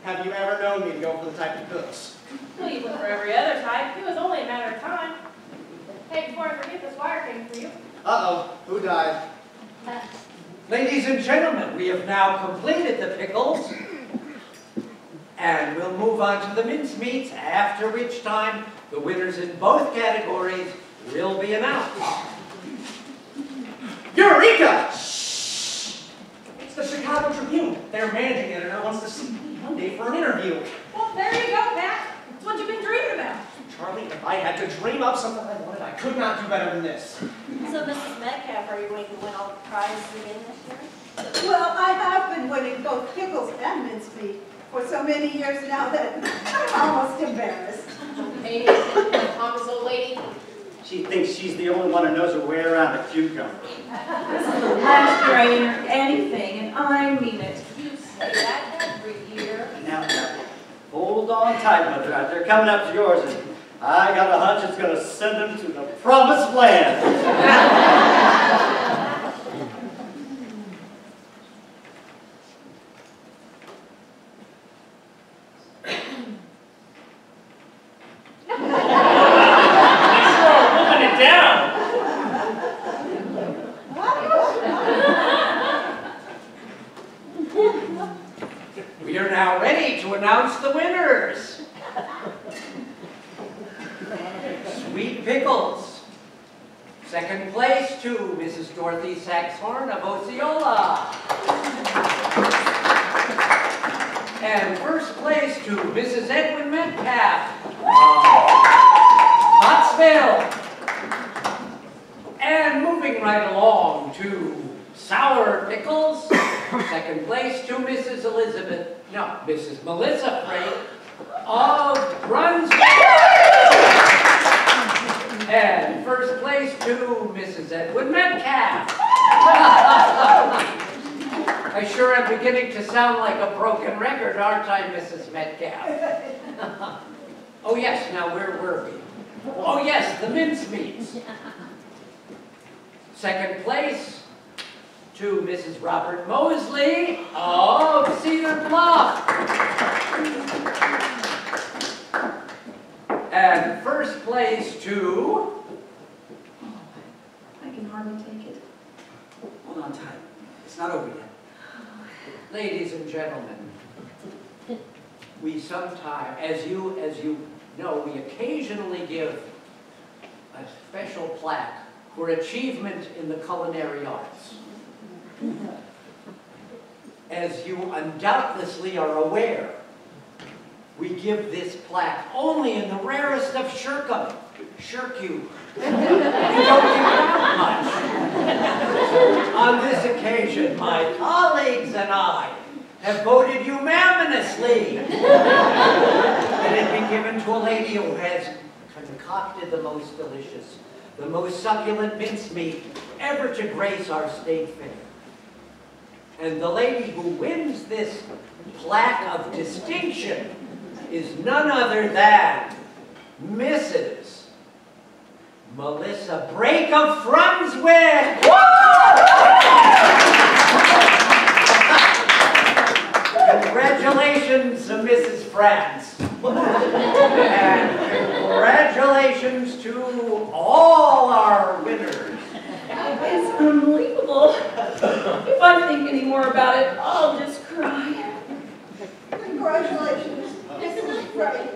Have you ever known me to go for the type that cooks? Well, you went for every other type. It was only a matter of time. Hey, before I forget, this wire came for you. Uh-oh. Who died? Ladies and gentlemen, we have now completed the pickles, and we'll move on to the mincemeats, after which time the winners in both categories will be announced. Eureka! It's the Chicago Tribune. Their managing editor wants to see me Monday for an interview. Well, there you go, Pat. It's what you've been dreaming about. Charlie, if I had to dream up something I wanted, I could not do better than this. So, Mrs. Metcalf, are you going to win all the prizes again this year? Well, I have been winning both pickles and mincemeat for so many years now that I'm almost embarrassed. Hey, Thomas, old lady. She thinks she's the only one who knows her way around a cucumber. Last year I entered anything, and I mean it. You say that every year. Now, hold on tight, Mother. They're coming up to yours, and I got a hunch it's going to send them to the promised land. We are now ready to announce the winners. Sweet Pickles. Second place to Mrs. Dorothy Saxhorn of Osceola. And first place to Mrs. Edwin Metcalf of Pottsville. And moving right along to Sour Pickles. Second place to Mrs. Mrs. Melissa Frey of Brunswick. And first place to Mrs. Edwin Metcalf. I sure am beginning to sound like a broken record, aren't I, Mrs. Metcalf? Oh yes, now where were we? Oh yes, the mincemeats. Second place to Mrs. Robert Mosley of Cedar Bluff. And first place to... I can hardly take it. Hold on tight. It's not over yet. Ladies and gentlemen, we sometimes, as you know, we occasionally give a special plaque for achievement in the culinary arts. As you undoubtedly are aware, we give this plaque only in the rarest of shirkum. Shirku. We don't give out much. On this occasion, my colleagues and I have voted unanimously that it be given to a lady who has concocted the most delicious, the most succulent mincemeat ever to grace our state fair. And the lady who wins this plaque of distinction is none other than Mrs. Melissa Brake of Brunswick. Congratulations, Mrs. France. And congratulations to all our winners. It's unbelievable. If I think any more about it, I'll just cry. Congratulations, Mrs. Frey.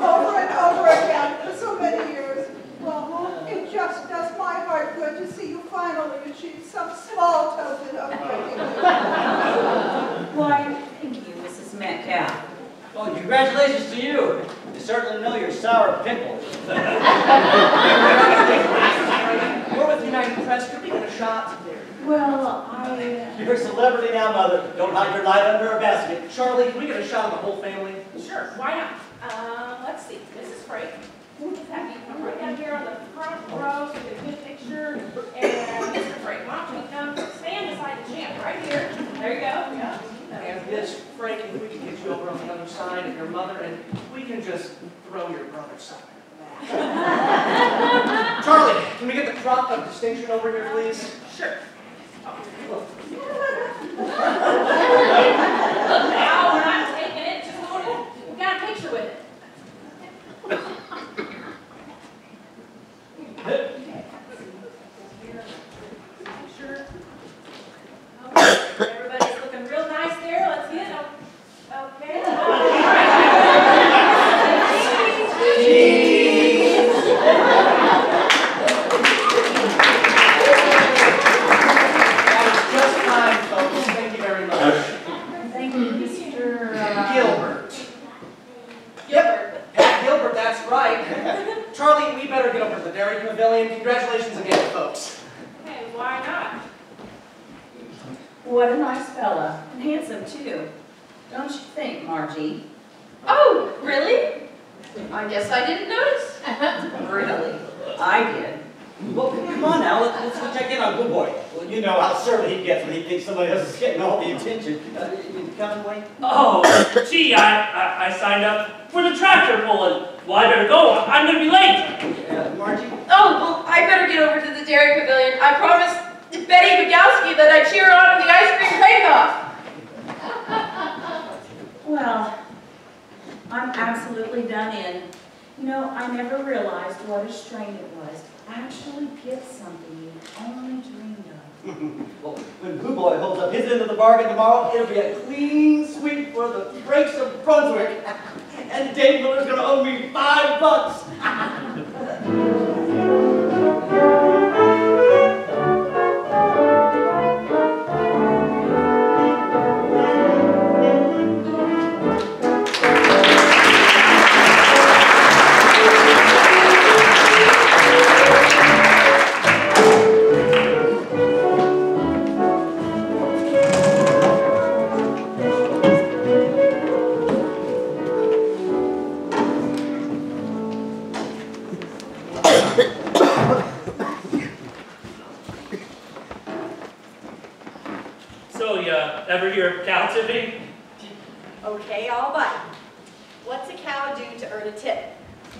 Over and over again for so many years. Well, it just does my heart good to see you finally achieve some small token of recognition. Why, thank you, Mrs. Metcalf. Well, congratulations to you. You certainly know your sour pickle. We're with United Press. Could we get a shot? Well, You're a celebrity now, Mother. Don't hide your light under a basket. Charlie, can we get a shot of the whole family? Sure, why not? Let's see. Mrs. Frey. Have you come right down here on the front row so we get a good picture. And Mr. Frey, why don't you come stand beside the champ right here. There you go. Yeah. And Miss Frank, if we can get you over on the other side of your mother, and we can just throw your brother's side. Charlie, can we get the crop of distinction over here, please? Sure. Oh, look. Now we're not taking it, just hold it. We've got a picture with it. Sure. Okay. Everybody's looking real nice there. Let's get them. Okay. Just time, folks. Thank you very much. thank you, Mr. Gilbert. Yep, Pat Gilbert, that's right. and congratulations again, folks. Hey, why not? What a nice fella, and handsome too. Don't you think, Margie? Oh, really? I guess I didn't notice. Really? I did. Well, come on now, let's go check in on Blue Boy. Well, you know how surly he gets when he thinks somebody else is getting all the attention. You coming, Wayne? Oh, gee, I signed up for the tractor pull, and well, I better go. I'm going to be late. Margie? Oh, well, I better get over to the Dairy Pavilion. I promised Betty Bogowski that I'd cheer on in the ice cream bake-off. Well, I'm absolutely done in. You know, I never realized what a strain it was to actually get something you only dreamed of. Well, when Blue Boy holds up his end of the bargain tomorrow, it'll be a clean sweep for the Breaks of Brunswick. And Dave Miller's gonna owe me $5. So, you ever hear of cow tipping? Okay, I'll bite. What's a cow do to earn a tip?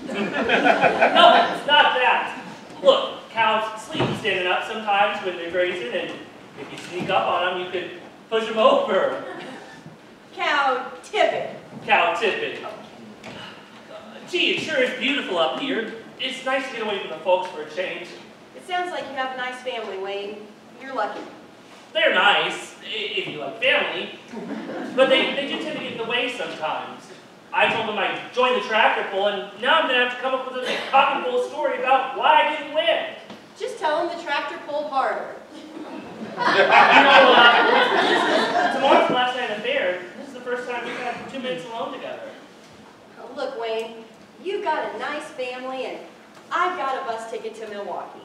No, it's not that. Look, cows sleep standing up sometimes when they're grazing, and if you sneak up on them, you could push them over. Cow tipping. Cow tipping. Gee, it sure is beautiful up here. It's nice to get away from the folks for a change. It sounds like you have a nice family, Wayne. You're lucky. They're nice, if you like family, but they do tend to get in the way sometimes. I told them I'd join the tractor pull, and now I'm going to have to come up with a big cock and bull story about why I didn't win. Just tell them the tractor pulled harder. Tomorrow's the last night of the fair. This is the first time we've had 2 minutes alone together. Oh, look, Wayne, you've got a nice family, and I've got a bus ticket to Milwaukee.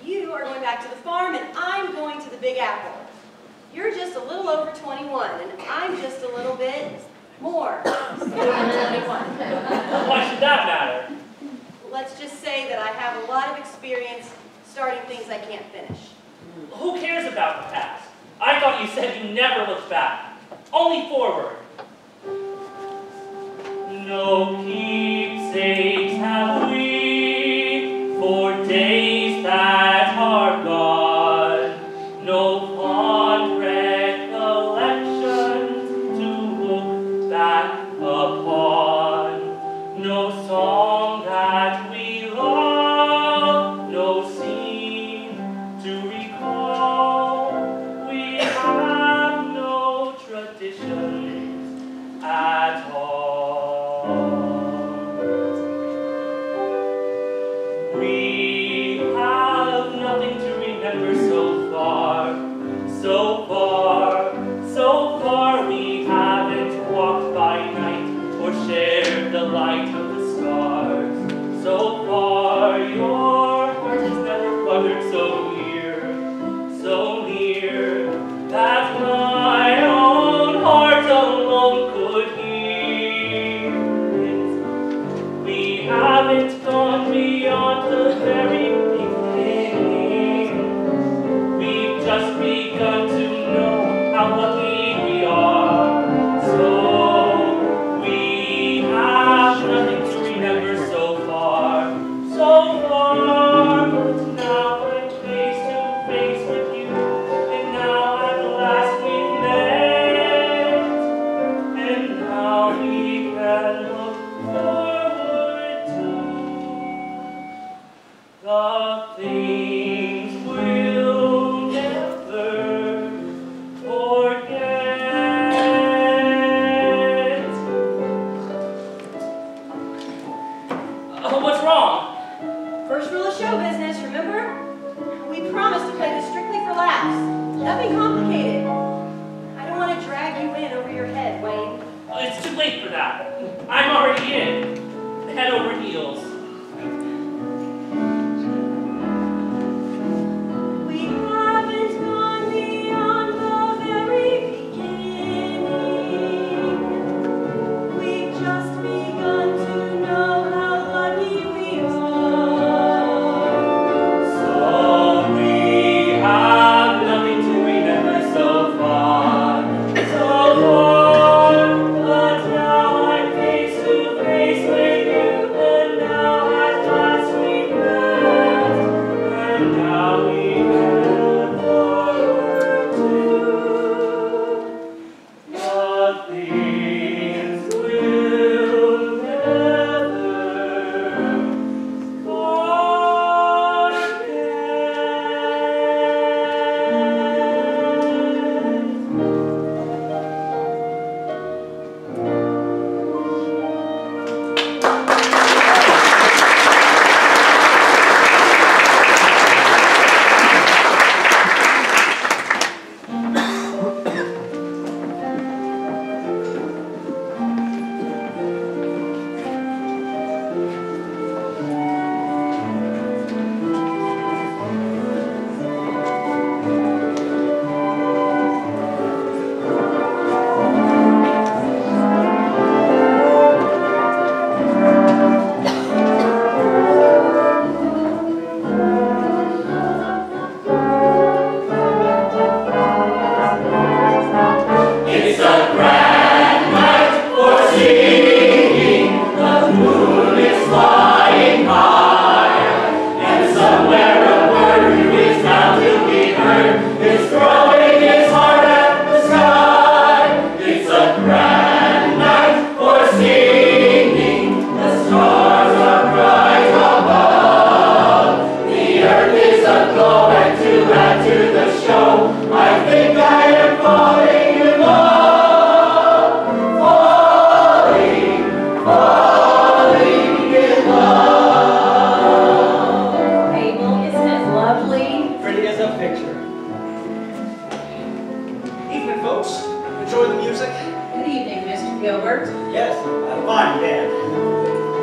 You are going back to the farm, and I'm going to the Big Apple. You're just a little over 21, and I'm just a little bit more over 21. Why should that matter? Let's just say that I have a lot of experience starting things I can't finish. Who cares about the past? I thought you said you never looked back, only forward. No keepsakes have we for days that are gone. No fond recollections to look back upon. No song that we love, no scene to recall. We have no traditions at all. We have nothing to remember so far, so far, so far. We haven't walked by night or shared the light of the stars. So far, your heart has never fluttered so near that my own heart alone could hear it. We haven't gone beyond the very beginning. We've just begun to know how lucky we are. So we have nothing to remember so far, so far. But now I'm face to face with you, and now at last we've met, and now we can look forward to the things we'll never forget. Oh, what's wrong? First rule of show business, remember? We promised to play this strictly for laughs. Nothing complicated. I don't want to drag you in over your head, Wayne. It's too late for that. I'm already in, head over heels. Gilbert. Yes, fine, Dan.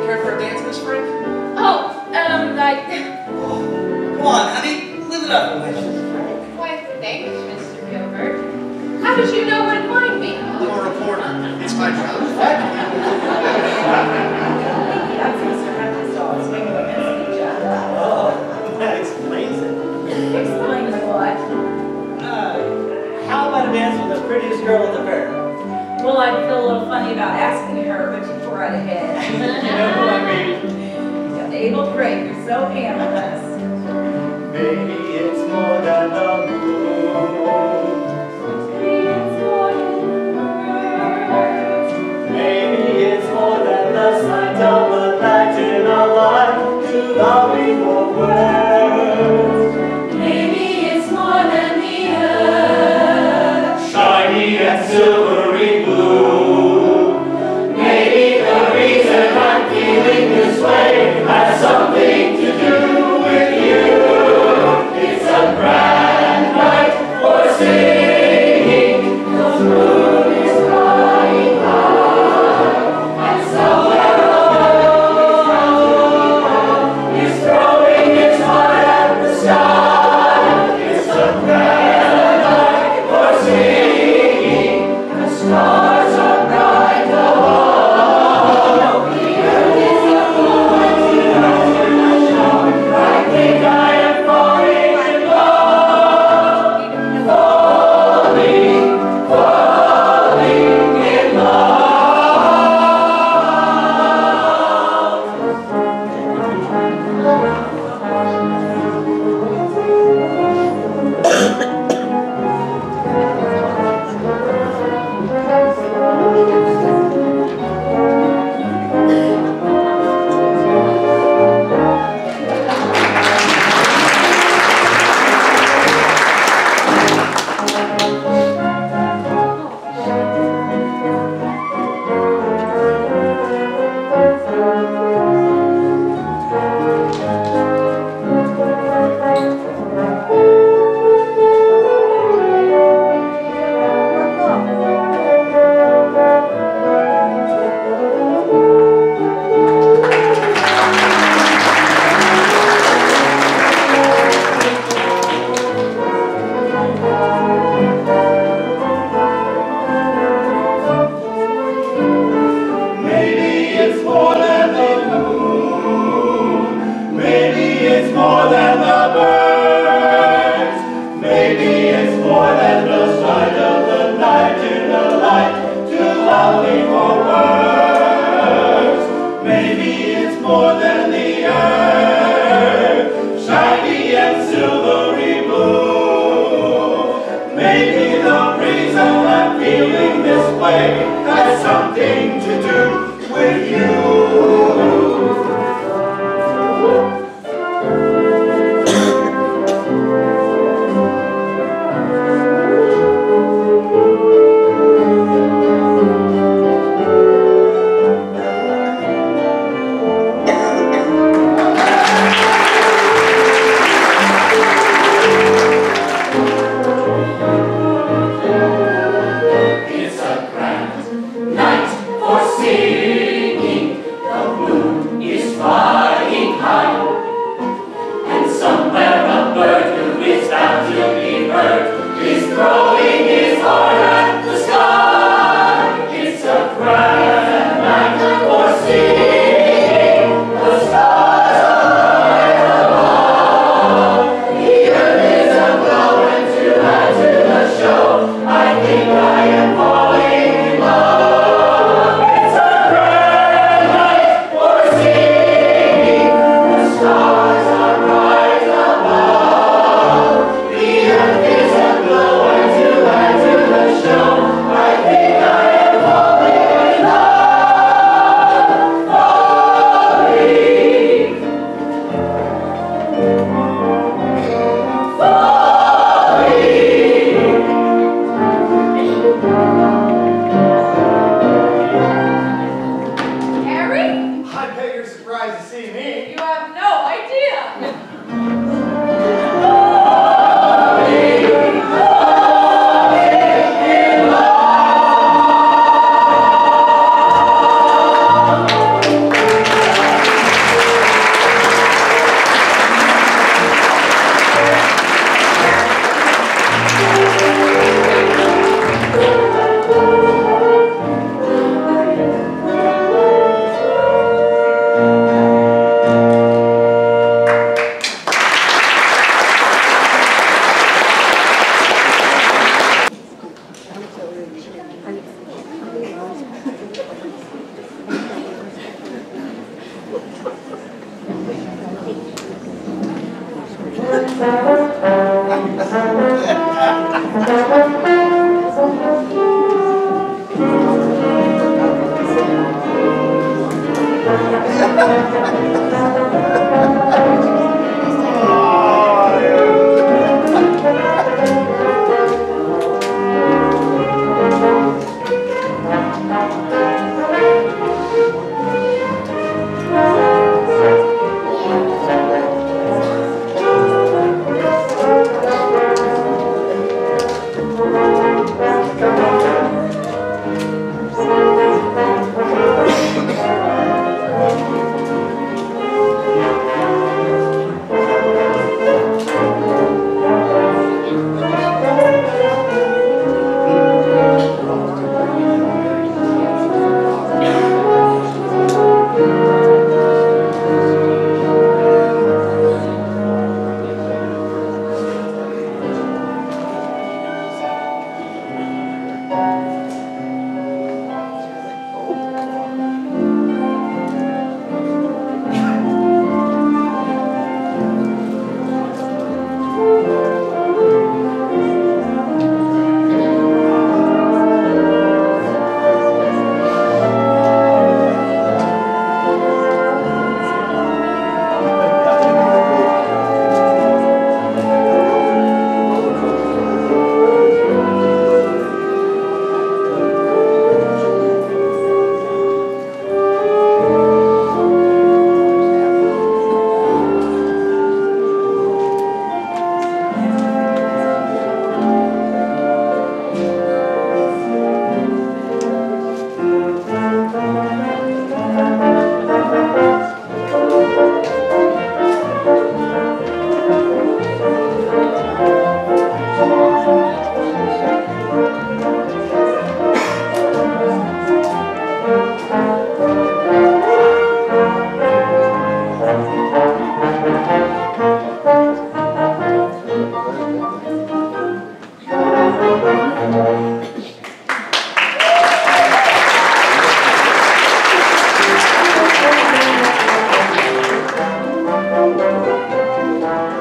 Care for a dance, Miss Frank? Oh, Come on, honey, live it up. why, thanks, Mr. Gilbert. How did you know where to find me? I'm a reporter. It's my job. That's Mr. Hunter's dogs making a mess of each other. Oh, that explains it. Explain what? How about a dance with the prettiest girl at the fair? Well, I feel a little funny about asking her, but you go right ahead. You know who I mean? Abel Craig, you're so analyst. Maybe it's more than the moon. Maybe it's more than the sight of a light in a life to loving for words. Maybe it's more than the earth. Shiny and silvery blue. Maybe the reason I'm feeling this way has something to do with you. It's a grand night for singing. The moon is flying high, and somewhere above is throwing its heart at the sky. It's a grand night for singing. The stars are bright above. The earth is a woman to I think I am falling in love. Falling in love. Maybe it's more than the moon. Maybe it's more than the birds. Maybe it's more than the sight of the night in the light to longing for words. Maybe it's more than the earth, shiny and silvery blue. Maybe the reason I'm feeling this way has something to do with you. It's a grand night for singing. The moon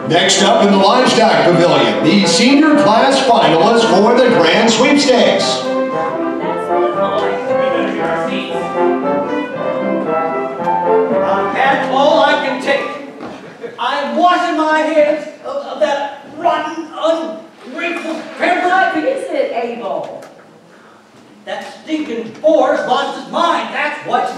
Next up in the Livestock Pavilion, the senior class finalists for the Grand Sweepstakes. That's all I can take. I'm washing my hands of that rotten, ungrateful temper. What is it, Abel? That stinking Forrest lost his mind, that's what.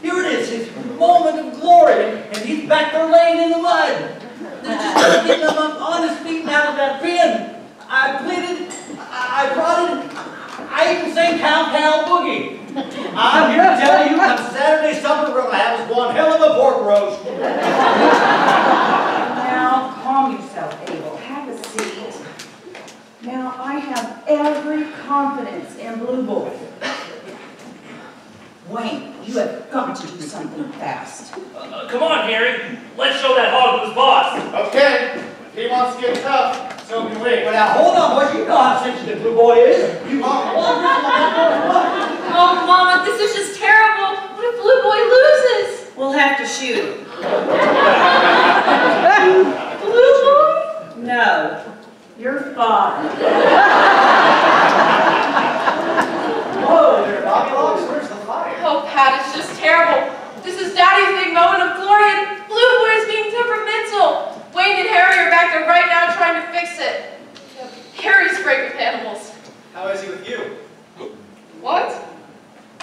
Here it is, his moment of glory, and he's back there laying in the mud. They're just getting him up on his feet out of that pen. I pleaded, I prodded, I even sang Cow Cow Boogie. I'm here to tell you, on Saturday supper we're going to have is one hell of a pork roast. Now, calm yourself, Abel. Have a seat. Now, I have every confidence in Blue Boy. Wayne, you have got to do something fast. Come on, Harry. Let's show that hog who's boss. Okay, if he wants to get tough, so can we. Well, now, hold on, boys. You know how sensitive Blue Boy is. You Oh, Mama, this is just terrible. What if Blue Boy loses? We'll have to shoot him. Blue Boy? No, you're fine. Whoa there, Bobby Logs. Where's the fire? Oh, Pat, it's just terrible. This is Daddy's big moment of glory, and Blue Boy is being temperamental. Wayne and Harry are back there right now trying to fix it. Harry's great with animals. How is he with you? What?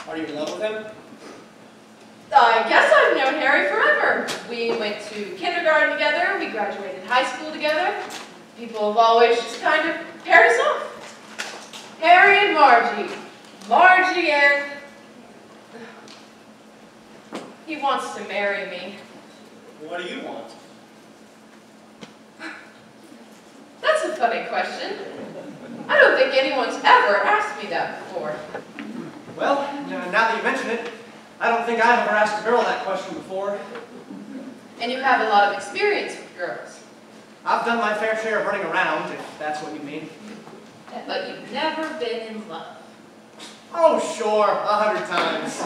Are you in love with him? I guess I've known Harry forever. We went to kindergarten together, we graduated high school together. People have always just kind of paired us off. Harry and Margie. Margie and... He wants to marry me. What do you want? That's a funny question. I don't think anyone's ever asked me that before. Well, now that you mention it, I don't think I've ever asked a girl that question before. And you have a lot of experience with girls. I've done my fair share of running around, if that's what you mean. But you've never been in love. Oh, sure, 100 times.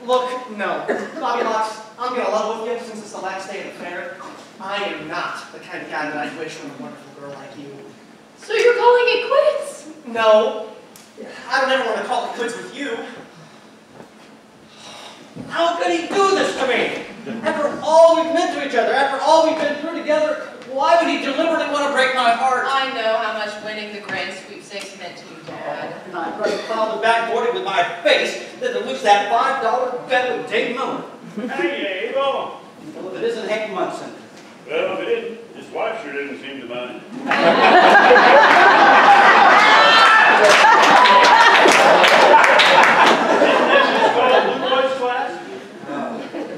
Look, no. Bobby Locks, I'm gonna love with you since it's the last day of the fair. I am not the kind of guy that I'd wish on a wonderful girl like you. So you're calling it quits? No, I don't ever want to call it quits with you. How could he do this to me? After all we've been to each other, after all we've been through together, why would he deliberately want to break my heart? I know how much winning the grand sweepstakes meant to you, Dad. And I'd rather plow the backboard with my face than to lose that $5 bet with Dave Miller. Hey, Abel. Well, if it isn't Hank Munson. Well, if it isn't, his wife sure didn't seem to mind.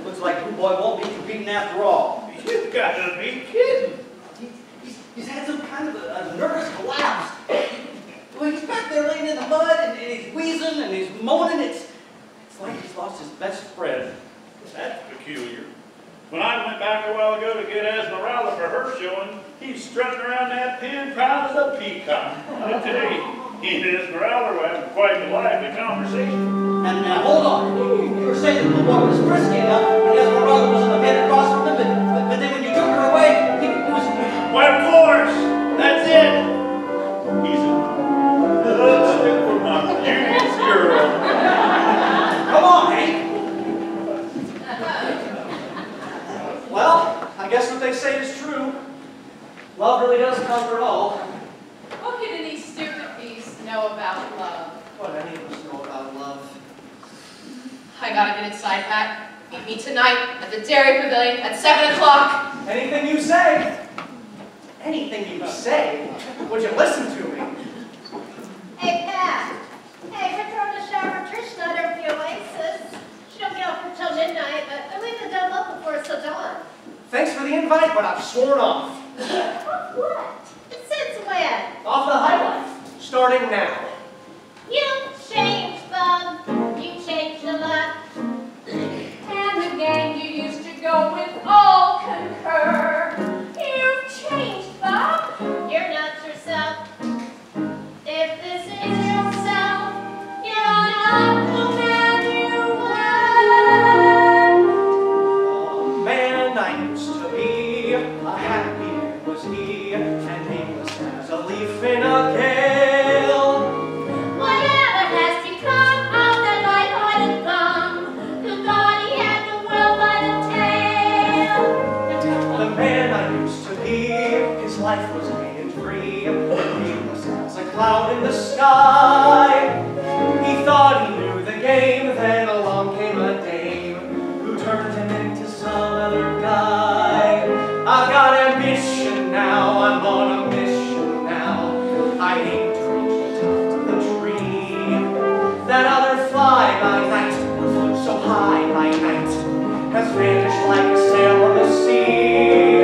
Looks like Blue Boy won't be competing after all. You've got to be kidding. He's had some kind of a nervous collapse. Well, he's back there laying in the mud, and he's wheezing, and he's moaning. It's like he's lost his best friend. That's peculiar. When I went back a while ago to get Esmeralda for her showing, he's strutting around that pen proud as a peacock. But today, he and Esmeralda were having quite a lively conversation. And now, hold on. You were saying that Blue Boy was frisky enough, and Esmeralda was in the pen across from him, but then when you took her away, he was... Why, of course! That's it! He's a for my beauteous girl. Come on, Hank. Well, I guess what they say is true. Love really does conquer all. What could any stupid beast know about love? What any of us know about love. I gotta get inside, Pat. Meet me tonight at the Dairy Pavilion at 7 o'clock. Anything you say. Anything you say. Would you listen to me? Hey, Pat. Hey, we're throwing a shower for Trish tonight over the Oasis. She don't get off until midnight, but they're leaving the dome up before it's till dawn. Thanks for the invite, but I've sworn off. What? Since when? Off the high life. Starting now. You've changed, Bob. You changed a lot. And the gang you used to go with all concur. You've changed, Bob. You're not yourself. If this is yourself, you're not the man you were. The man I used to be, a happy man was he, and aimless as a leaf in a gale. Whatever has become of that light-hearted bum who thought he had the world by the tail? The man I used to be, his life was gay and free, aimless as a cloud in the sky. He thought he knew the game, then along came a dame who turned him into some other guy. I've got ambition now, I'm on a mission now. I aim to reach the top of the tree. That other fly by night, who flew so high by night, has vanished like a sail on the sea.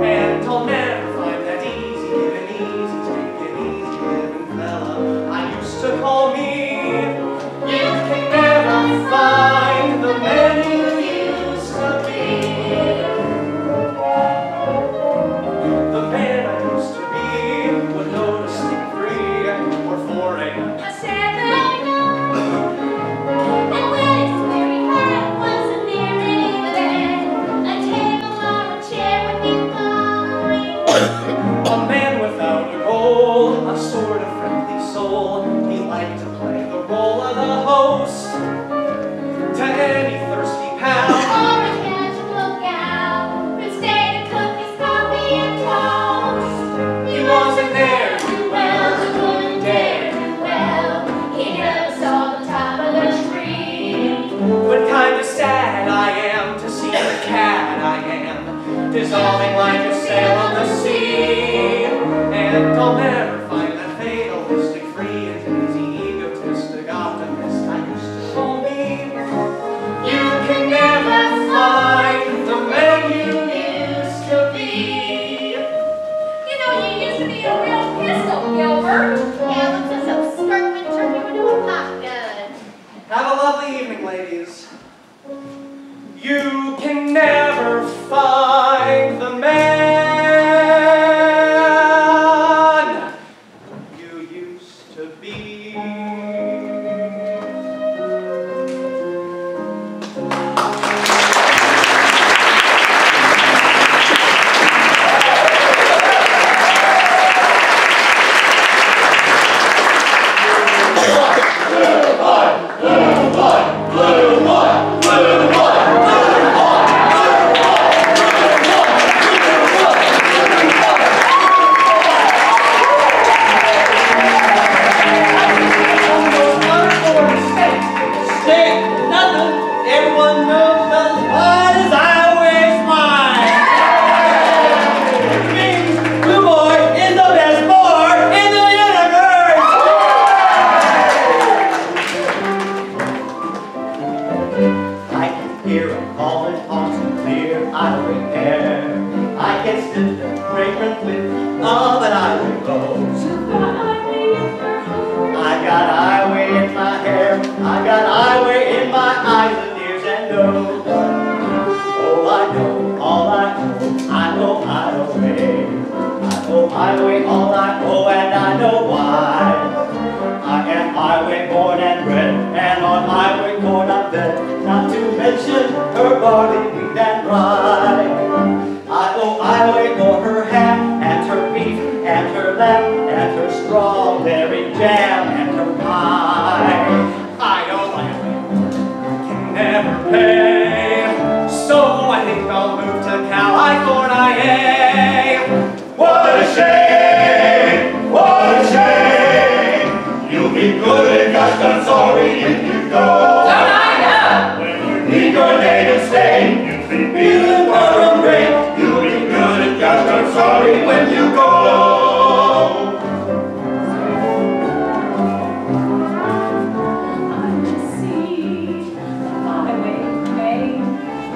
And I'll never find that easy giving, easy taking, easy giving fella I used to call me. You can never find the man you used to be. The man I used to be would know to sleep free or for a And when it's very hard, wasn't there any bed? A table or a chair would be fine. a man without a goal, a sort of friendly soul. He liked to play the role of the host to any thirsty pal. Or a casual gal who'd stay to cook his coffee and toast. He wasn't there too well, he wouldn't dare do well. He never saw the top of the tree. But kind of sad I am to see the cat I am dissolving like a sail on the sea. And I'll never find that fatalistic, free and easy, egotistic optimist I used to call me. You can never find the man you used to be. You know, you used to be a real pistol, Gilbert. Yeah, what's this obstruction turn you into a pop gun? Have a lovely evening, ladies. You can never find the man you used to be. hear a calling on some clear highway air. I get stitched and fragrant with all that highway rose. I got highway in my hair, I got highway in my eyes and ears and nose. Oh, I know, all I know highway. I know highway, all I know, and I know why. I am highway born and bred, and on highway corn I'm fed, not to mention her barley, wheat, and rye. I owe highway for her ham, and her beef, and her lamb, and her strawberry jam, and her pie. I owe highway, can never pay, so I think I'll move to California. What a shame, what a shame. You'll be good and just I'm sorry if you go. Don't I know? When you leave your native state, you'll be feeling far great. You'll be good and just I'm sorry when you go.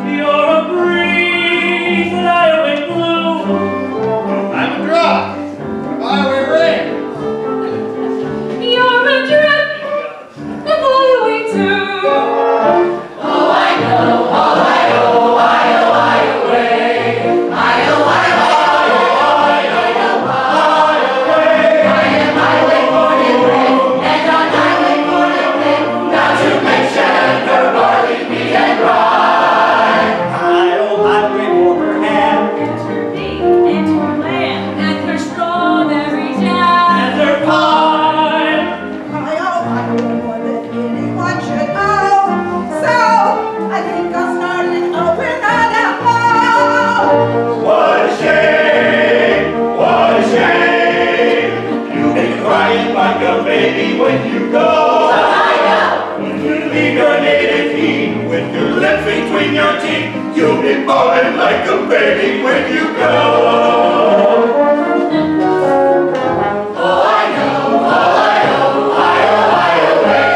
You're a breeze that I away blue. I'm a drop of highway rain. You're a drip of highway too. Oh, I know, all I know, I know highway. I know highway, I know highway. I am highway born and bred, and on highway born and bred. Not to mention her barley, wheat, and rye. I owe highway for her ham, And her beef, and her lamb, and her strawberry jam, And her pie. I owe highway more than anyone should know. So I think I'll start an open on What a shame, what a shame. You'll be crying like a baby when you go. When you leave your native heat, with your lips between your teeth, you'll be bawling like a baby when you go. oh, I know, all I know, I know highway.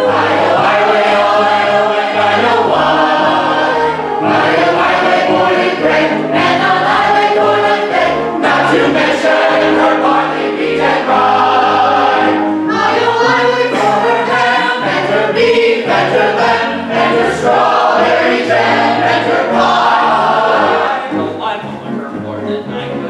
I know highway, all I know, and I know why. I am highway born and bred, and on highway born and fed. Not to mention her barley, wheat, and rye. I know highway for her ham, and her beef, and her lamb, and her strawberry jam, and her pie. I know her more than I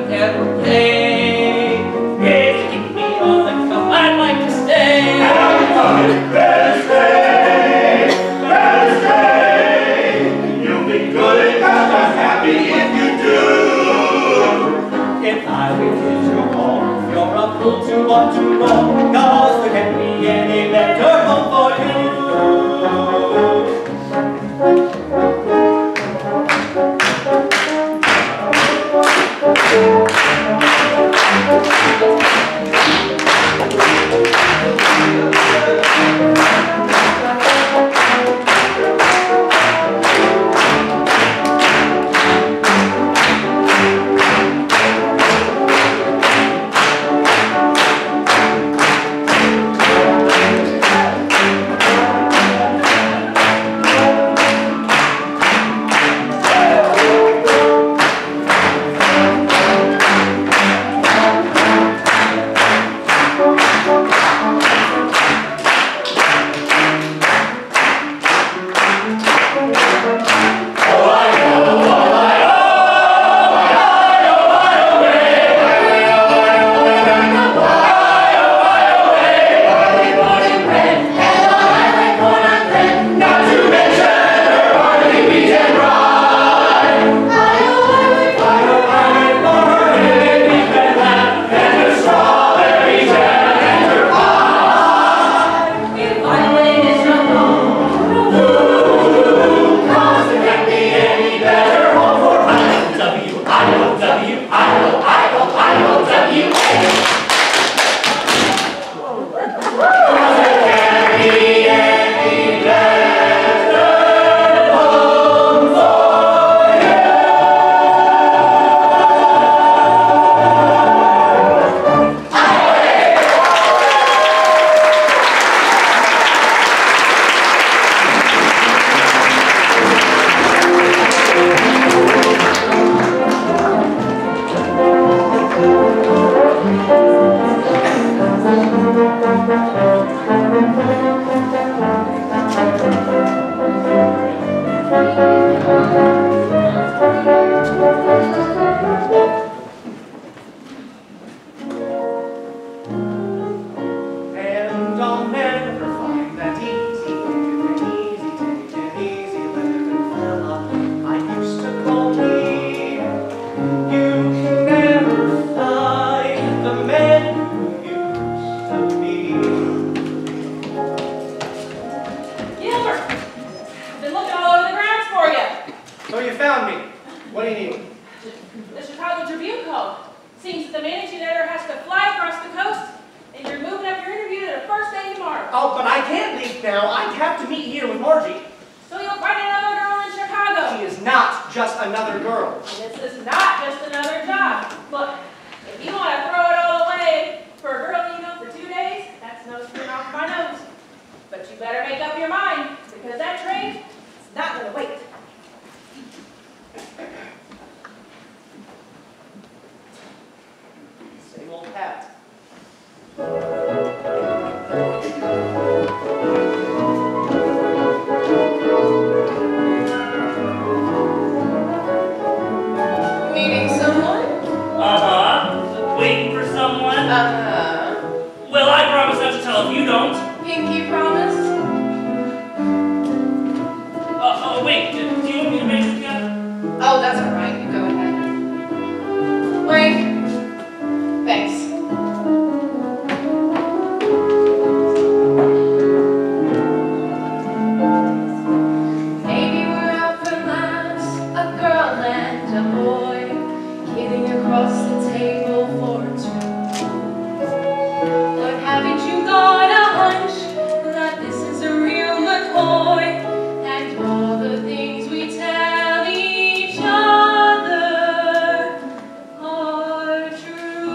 found me. What do you need? The Chicago Tribune called. Seems that the managing editor has to fly across the coast, and you're moving up your interview to the first thing tomorrow. Oh, but I can't leave now. I have to meet here with Margie. So you'll find another girl in Chicago. She is not just another girl. And this is not just another job. Look, if you want to throw it all away for a girl you know for 2 days, that's no skin off my nose. But you better make up your mind, because that train is not going to wait. Same old hat. Meeting someone? Uh-huh. Waiting for someone? Uh-huh. Well, I promise not to tell if you don't. Pinky promise? Wait, do you want me to make this up? Oh, that's all right. You go ahead. Wait. Thanks. Maybe we're out for laughs, a girl and a boy, kidding across the table for two. But haven't you got a hunch that this is a real McCoy? And all the things we tell each other are true.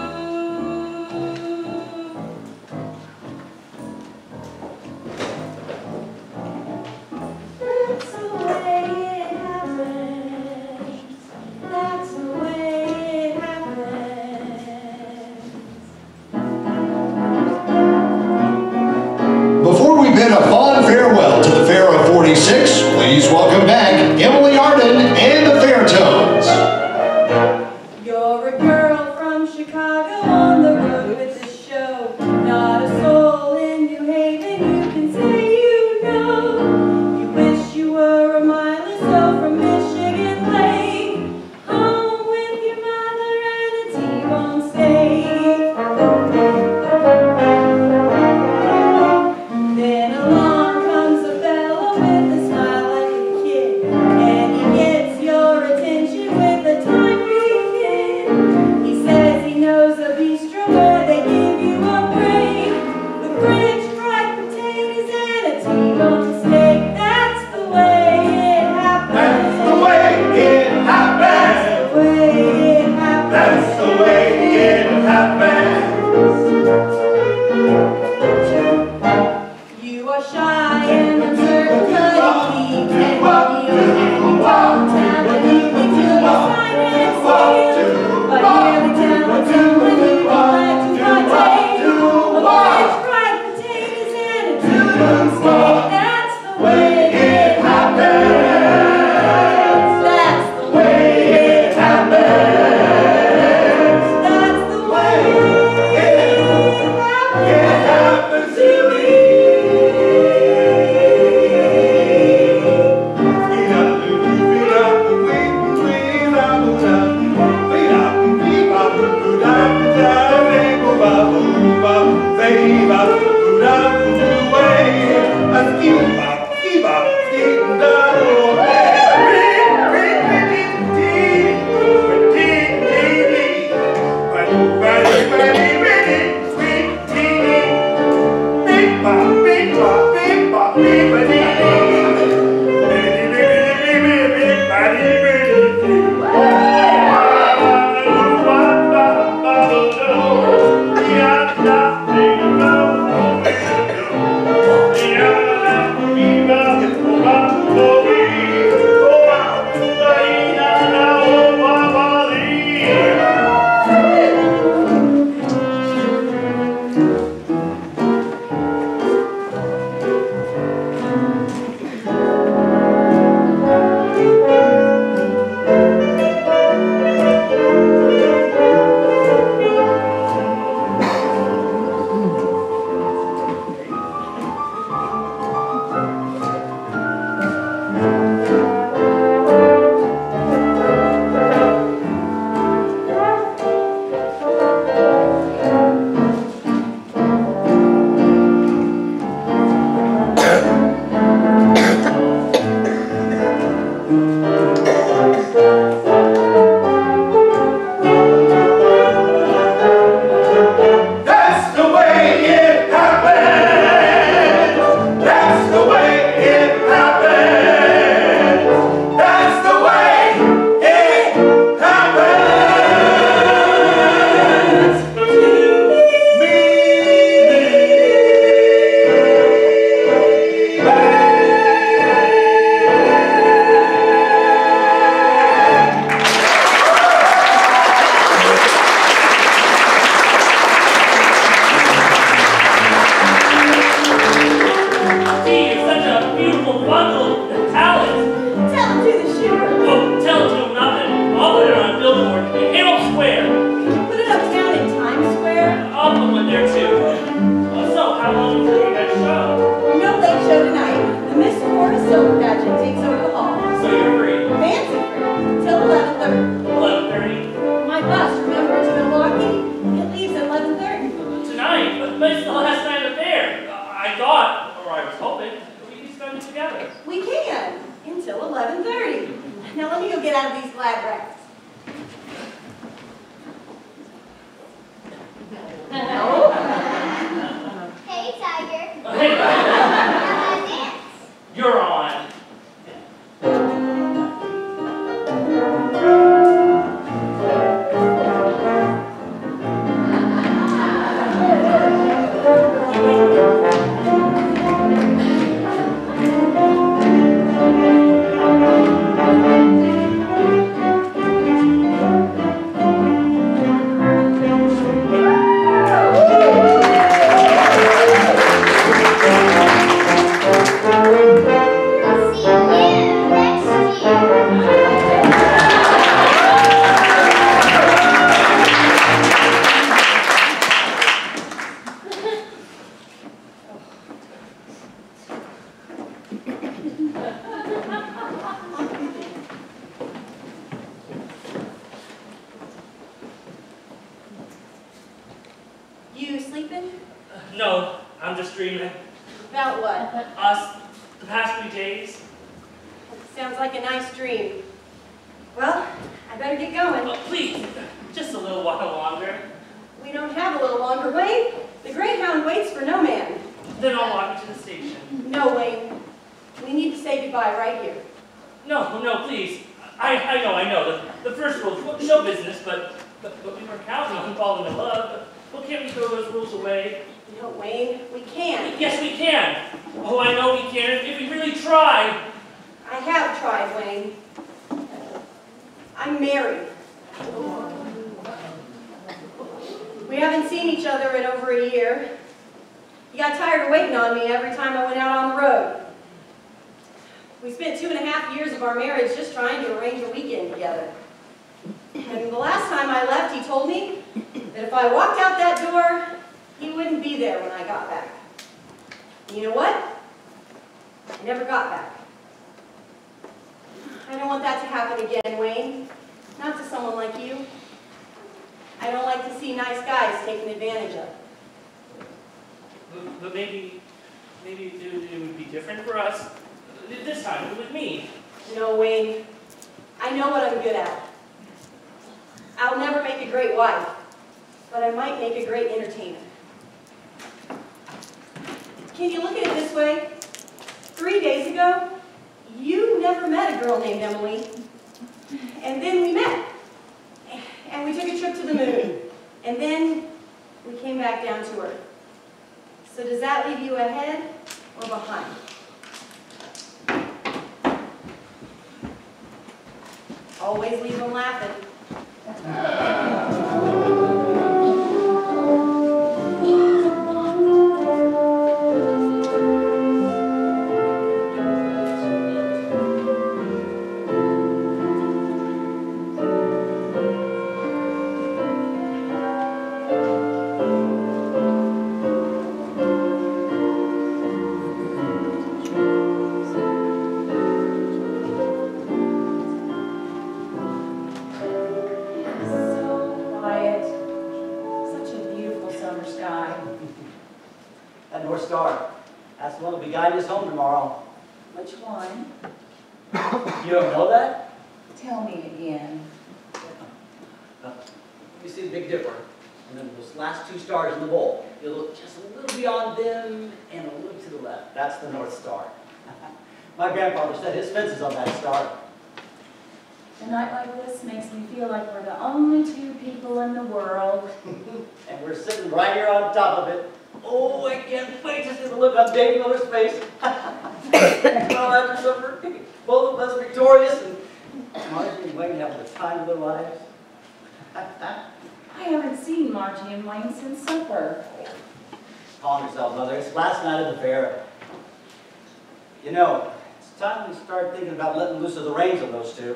That's the way it happens. That's the way it happens. Before we bid a fond farewell to the Fair of 46, please welcome back Emily Arden and the Fairtones. You're a girl from Chicago on the road with the show. Not a soul in New Haven you can say you know. You wish you were a mile or so from Michigan Lake, home with your mother and a T-bone steak. Then along comes a fella with a smile like a kid. bundle of talent. Tell him to the shooter. Oh, tell it to him nothing. I'll put it on a billboard in Herald Square. Could you put it uptown in Times Square? I'll put one there too. So, how long until you guys show? No late show tonight. The Miss Carousel pageant takes over the hall. So you're free. Fancy free. Till 11:30. 11:30? My bus, remember, to Milwaukee? It leaves at 11:30. Tonight? But it's the last night of the fair. I thought, or I was hoping, we could spend it together. We can. Until 11:30. Now let me go get out of these glad rags. Hey, Tiger. Hey, Now I dance. you're on. I'll see you next year. You sleeping? No, I'm just dreaming. About what? Us, the past few days. Sounds like a nice dream. Well, I better get going. Oh, please, just a little while longer. We don't have a little longer, Wayne. The Greyhound waits for no man. Then I'll walk you to the station. No, Wayne. We need to say goodbye right here. No, please. I know. The first rule is show business, but we were counting on falling in love. Well, can't we throw those rules away? No, Wayne, we can. Yes, we can. Oh, I know we can if we really try. I have tried, Wayne. I'm married. We haven't seen each other in over a year. You got tired of waiting on me every time I went out on the road. We spent 2.5 years of our marriage just trying to arrange a weekend together. And the last time I left, he told me that if I walked out that door, he wouldn't be there when I got back. And you know what? I never got back. I don't want that to happen again, Wayne. Not to someone like you. I don't like to see nice guys taken advantage of. But maybe it would be different for us. This time, with me. No, Wayne. I know what I'm good at. I'll never make a great wife, but I might make a great entertainer. Can you look at it this way? 3 days ago, you never met a girl named Emily. And then we met. And we took a trip to the moon. And then we came back down to Earth. So does that leave you ahead or behind? Always leave them laughing. That North Star. That's the one that'll be guiding us home tomorrow. Which one? You don't know that? Tell me again. You see the Big Dipper, and then those last 2 stars in the bowl. You look just a little beyond them and a little to the left. That's the North Star. My grandfather set his fences on that star. A night like this makes me feel like we're the only 2 people in the world. And we're sitting right here on top of it. Oh, I can't wait to see the look on Dave Miller's face. Well, after supper, both of us victorious, and Margie and Wayne having the time of their lives. I haven't seen Margie and Wayne since supper. Calm yourself, Mother. It's last night of the fair. You know, it's time we start thinking about letting loose of the reins on those two.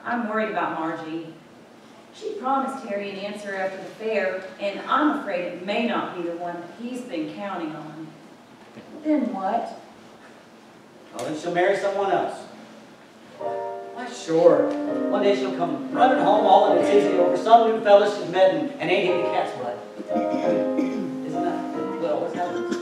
I'm worried about Margie. She promised Harry an answer after the fair, and I'm afraid it may not be the one he's been counting on. Then what? Well, then she'll marry someone else. Why, sure. One day she'll come running home all in a tizzy over some new fella she's met and ain't eating cat's blood. Isn't that, well, what's happening?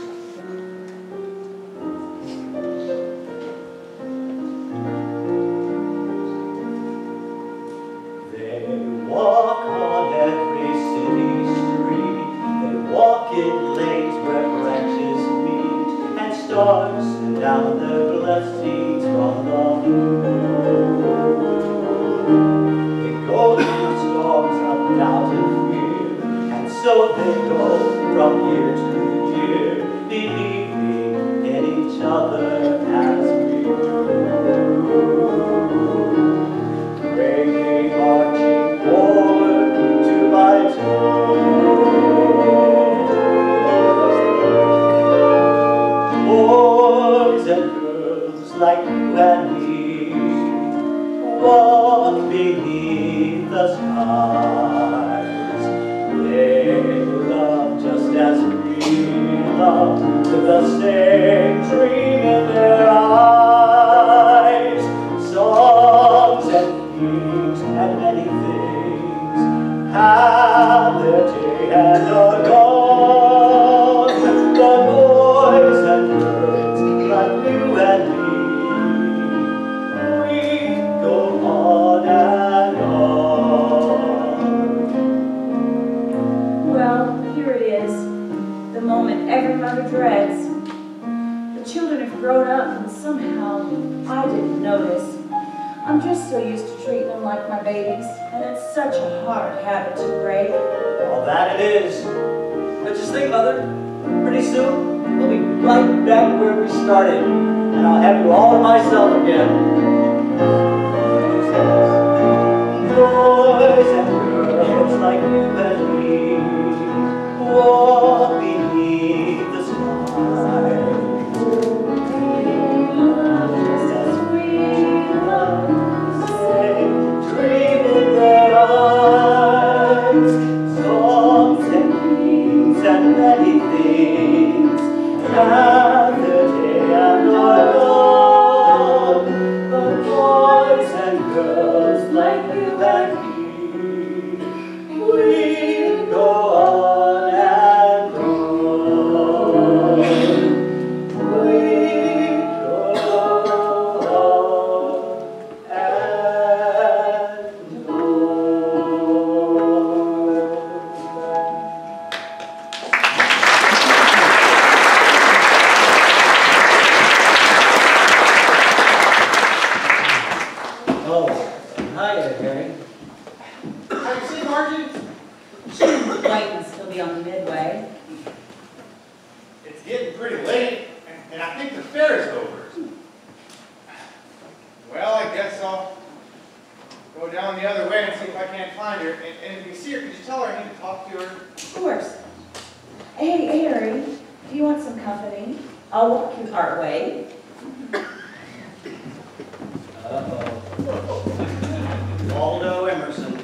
They walk on every city street. They walk in lanes where branches meet, and stars send down their blessings from the moon. They go through storms of doubt and fear, and so they go from year to year, believing in each other as we do. Bravely marching forward two by two. Boys and girls like you and me walk beneath the stars. They love just as we love, with the same dream in their eyes. Songs and kings and many things have their day and are gone. The boys and girls like you and me, we go on and on. Well, here it is, the moment every mother dreads. The children have grown up and somehow I didn't notice. I'm just so used to treating them like my babies, and it's such a hard habit to break. All that it is. But just think, Mother, pretty soon we'll be right back where we started, and I'll have you all to myself again. Boys and girls like you and me walk beneath the stars. Dream in their eyes, songs and dreams and many things have their day and are gone. The boys and girls like you and me, we go on and on. We go on and on. Oh, hiya, Harry. Have you seen Margie? She's waiting, he'll be on the midway. It's getting pretty late, and I think the fair is over. Well, I guess I'll go down the other way and see if I can't find her. And if you see her, could you tell her I need to talk to her? Of course. Hey, Harry, do you want some company? I'll walk you our way. Uh-oh. Waldo Emerson.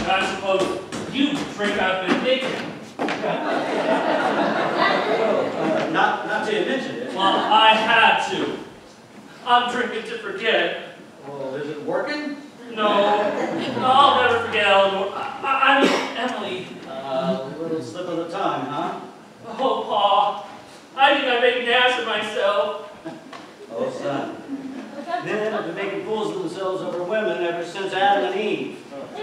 I suppose you drink out of the naked. Not till you mentioned it. Well, I had to. I'm drinking to forget. Well, is it working? No, I'll never forget Eleanor. I mean, Emily. A little slip of the tongue, huh? Oh, Pa. I think I made an ass of myself. Oh, son. Men have been making fools of themselves over women ever since Adam and Eve.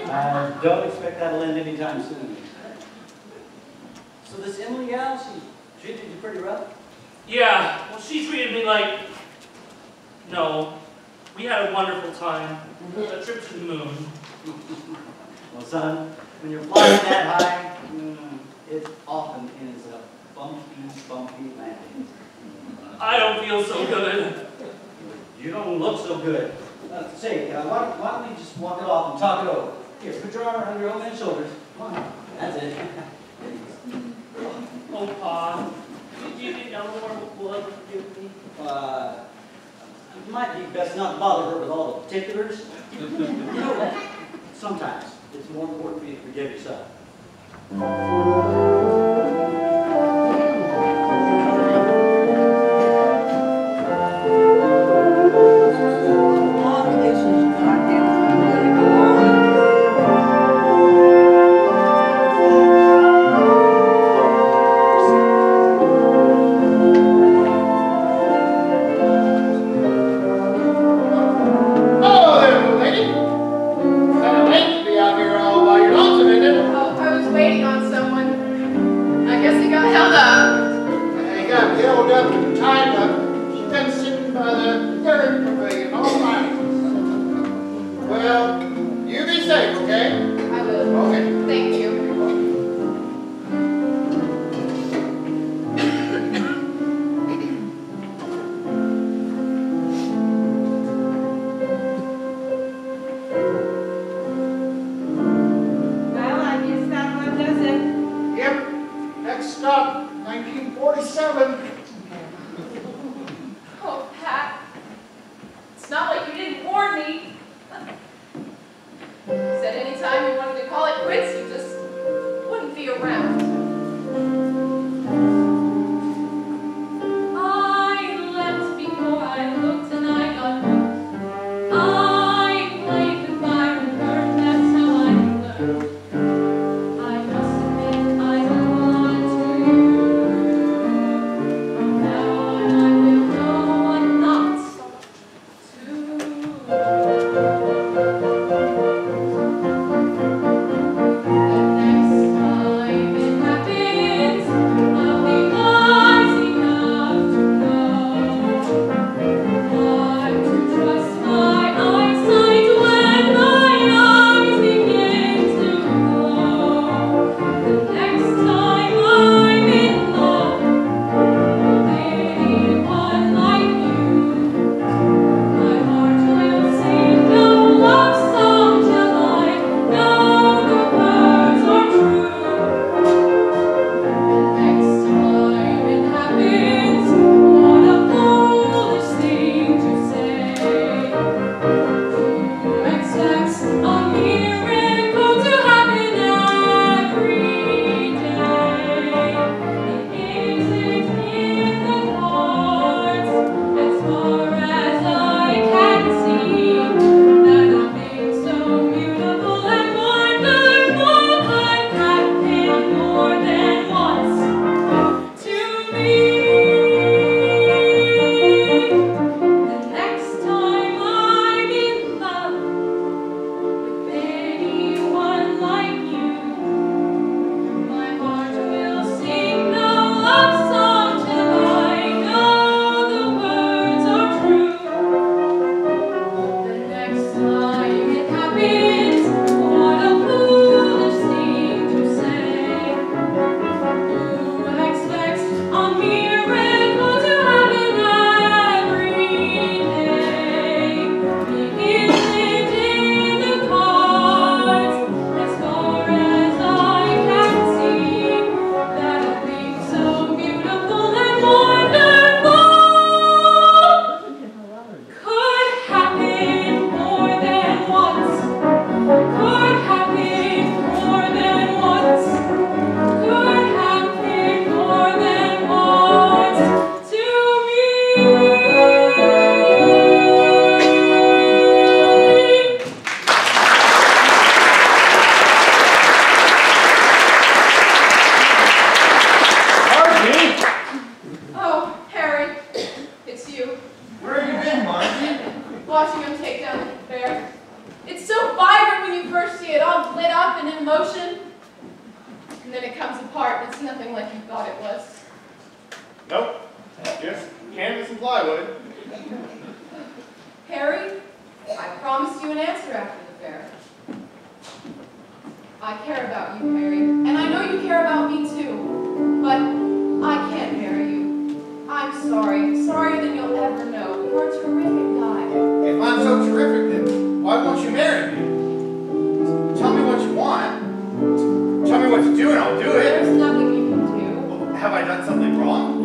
I don't expect that'll end anytime soon. So this Emily gal, she treated you pretty rough? Yeah, well, she treated me like... No, we had a wonderful time. A trip to the moon. Well, son, when you're flying that high, it often ends up bumpy landing. I don't feel so good. You don't look so good. Say, why don't we just walk it off and talk it over? Here, put your arm around your old man's shoulders. Come on. That's it. best not bother her with all the particulars. You know, sometimes it's more important for you to forgive yourself.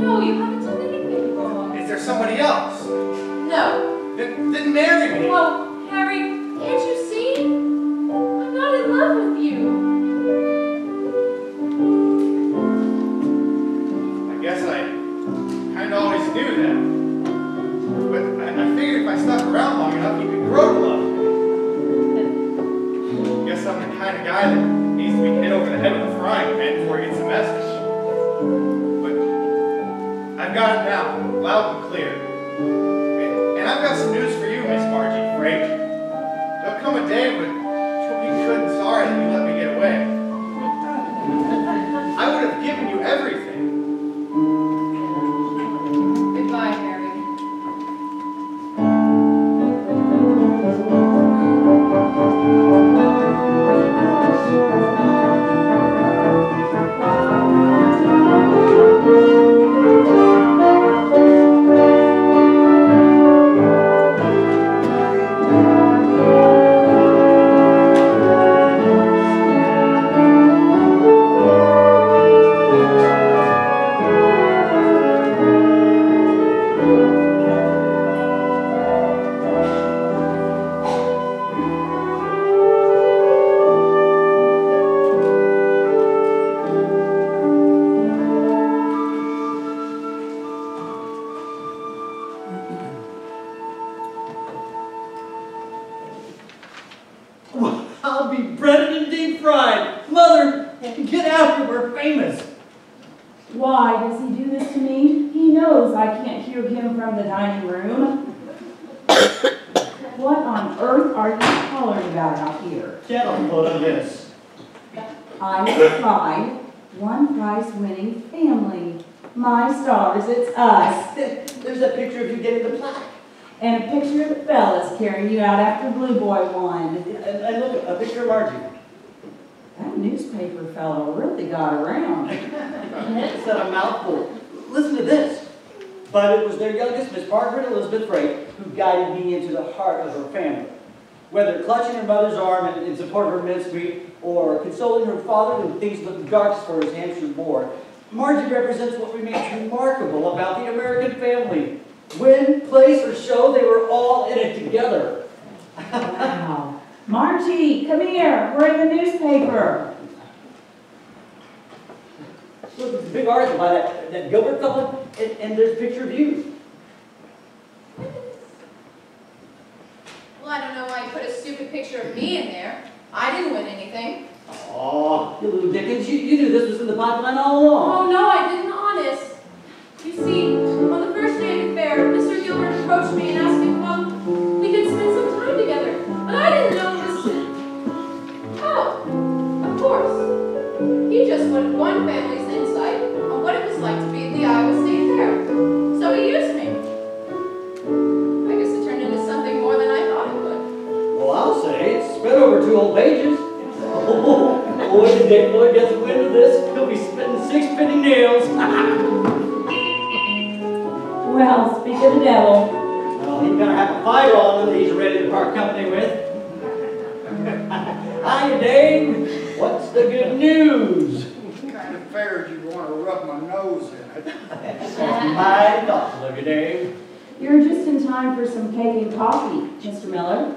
No, you haven't done anything wrong. Is there somebody else? No. Then marry me. Oh, Harry, can't you see? I'm not in love with you. I guess I kind of always knew that. But I figured if I stuck around long enough, you could grow to love me. Guess I'm the kind of guy that needs to be hit over the head with a frying pan before he gets the message. But I've got it now, loud and clear. And I've got some news for you, Miss Margie Frake. There'll come a day when you'll be good and sorry that you let me get away. I would have given you everything. Goodbye, Harry. I'll be breaded and deep fried. Mother, get out here, we're famous. Why does he do this to me? He knows I can't hear him from the dining room. What on earth are you hollering about out here? Gentlemen, hold on this. I'm the pride, one prize-winning family. My stars, it's us. There's a picture of you getting the plaque. And a picture of the fellas carrying you out after Blue Boy won. And look, a picture of Margie. That newspaper fellow really got around. It's a mouthful. Listen to this. But it was their youngest, Miss Margaret Elizabeth Frake, who guided me into the heart of her family. Whether clutching her mother's arm in support of her mincemeat, or consoling her father when things looked darkest for his Hampshire board, Margie represents what remains remarkable about the American family. Win, place, or show, they were all in it together. Wow. Margie, come here. We're in the newspaper. Look, it's a big article by that Gilbert fellow, and there's a picture of you. Well, I don't know why you put a stupid picture of me in there. I didn't win anything. Oh, you little Dickens, you knew this was in the pipeline all along. Oh, no, I didn't, honest. You see, on the first day of the fair, Mr. Gilbert approached me and asked if, well, we could spend some time together. But I didn't know it was... Oh, of course. He just wanted one family's insight on what it was like to be at the Iowa State Fair. So he used me. I guess it turned into something more than I thought it would. Well, I'll say it's spread over 2 whole pages. Oh, boy, the Dick boy gets wind of this, he'll be spitting 6 spinning nails. Well, speak of the devil. Well, he's gonna have a fighter on him that he's ready to part company with. Hiya, Dave. What's the good news? What kind of fair do you want to rub my nose in it? Mighty thoughtful of you, Dave. You're just in time for some cake and coffee, Mr. Miller.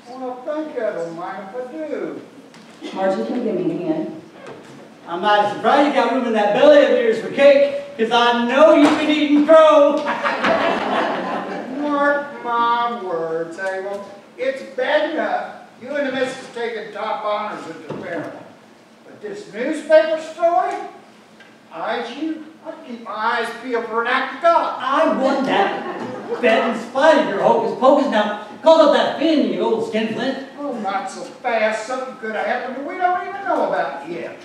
Well, thank you. I don't mind if I do. Margie, can give me a hand. I'm mighty surprised you got room in that belly of yours for cake, because I know you've been eating crow. Mark my words, Abel. It's bad enough you and the missus taking top honors at the fair. But this newspaper story, I keep my eyes peeled for an act of God. I won that bet in spite of your hocus pocus. Now, call up that Finn, you old skinflint. Oh, not so fast. Something could have happened that we don't even know about yet.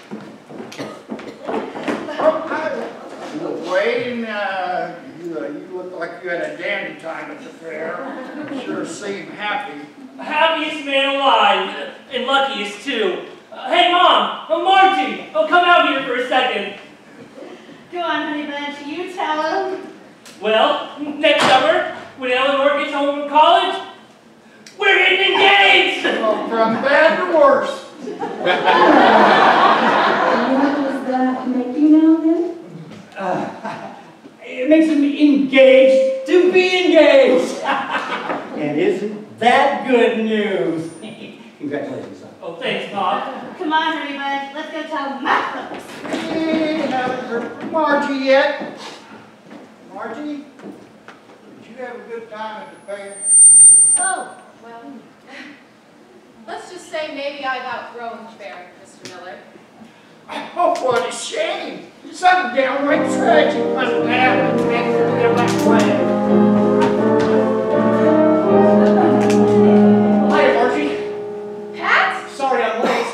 Wade, you look like you had a dandy time at the fair. Sure seem happy. Happiest man alive, and luckiest too. Hey, Mom! Oh, Margie! Oh, come out here for a second. Go on, honey bunch, you tell him. Well, next summer, when Eleanor gets home from college, we're getting engaged! Well, from bad to worse. What does that make you now, then? It makes him engaged to be engaged. ladies. Oh, thanks, Pop. Come on, honey bud, let's go tell my folks. We haven't heard from Margie yet. Margie, did you have a good time at the fair? Oh, well, let's just say maybe I've outgrown the fair, Mr. Miller. Oh, what a shame. Something downright tragic must have happened next to them that way. Hi, Margie. Pat? Sorry I'm late.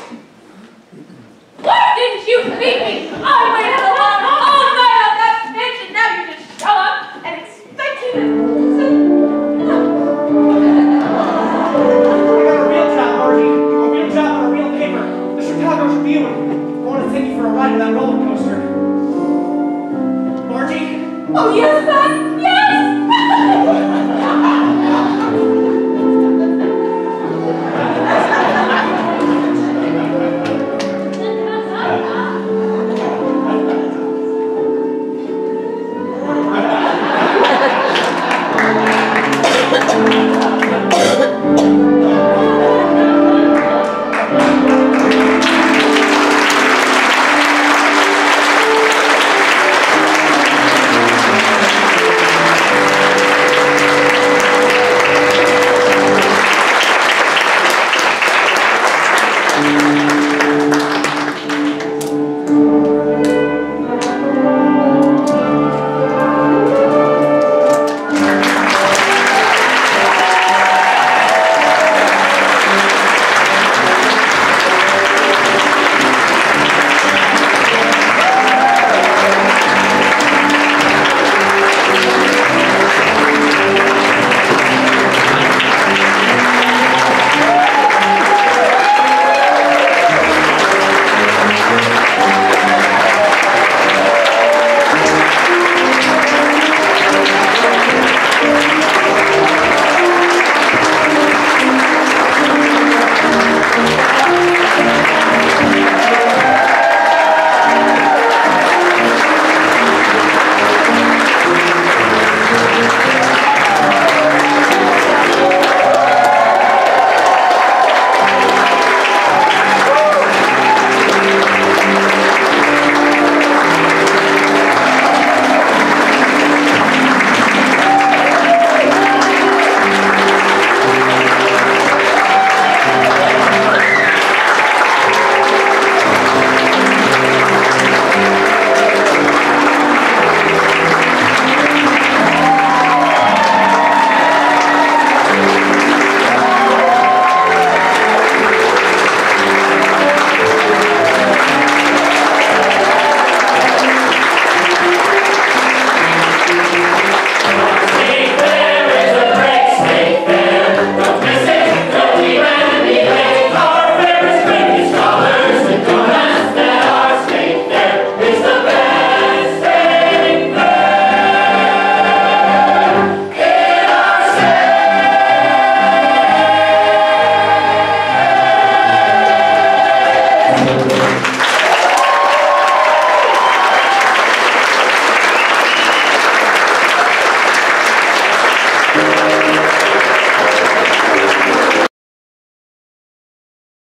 Why didn't you meet me? I waited along all night on that bench and now you just show up and expect me to... I got a real job, Margie. A real job on a real paper. The Chicago Tribune. I want to take you for a ride on that roller coaster. Margie? Oh, yes, Pat?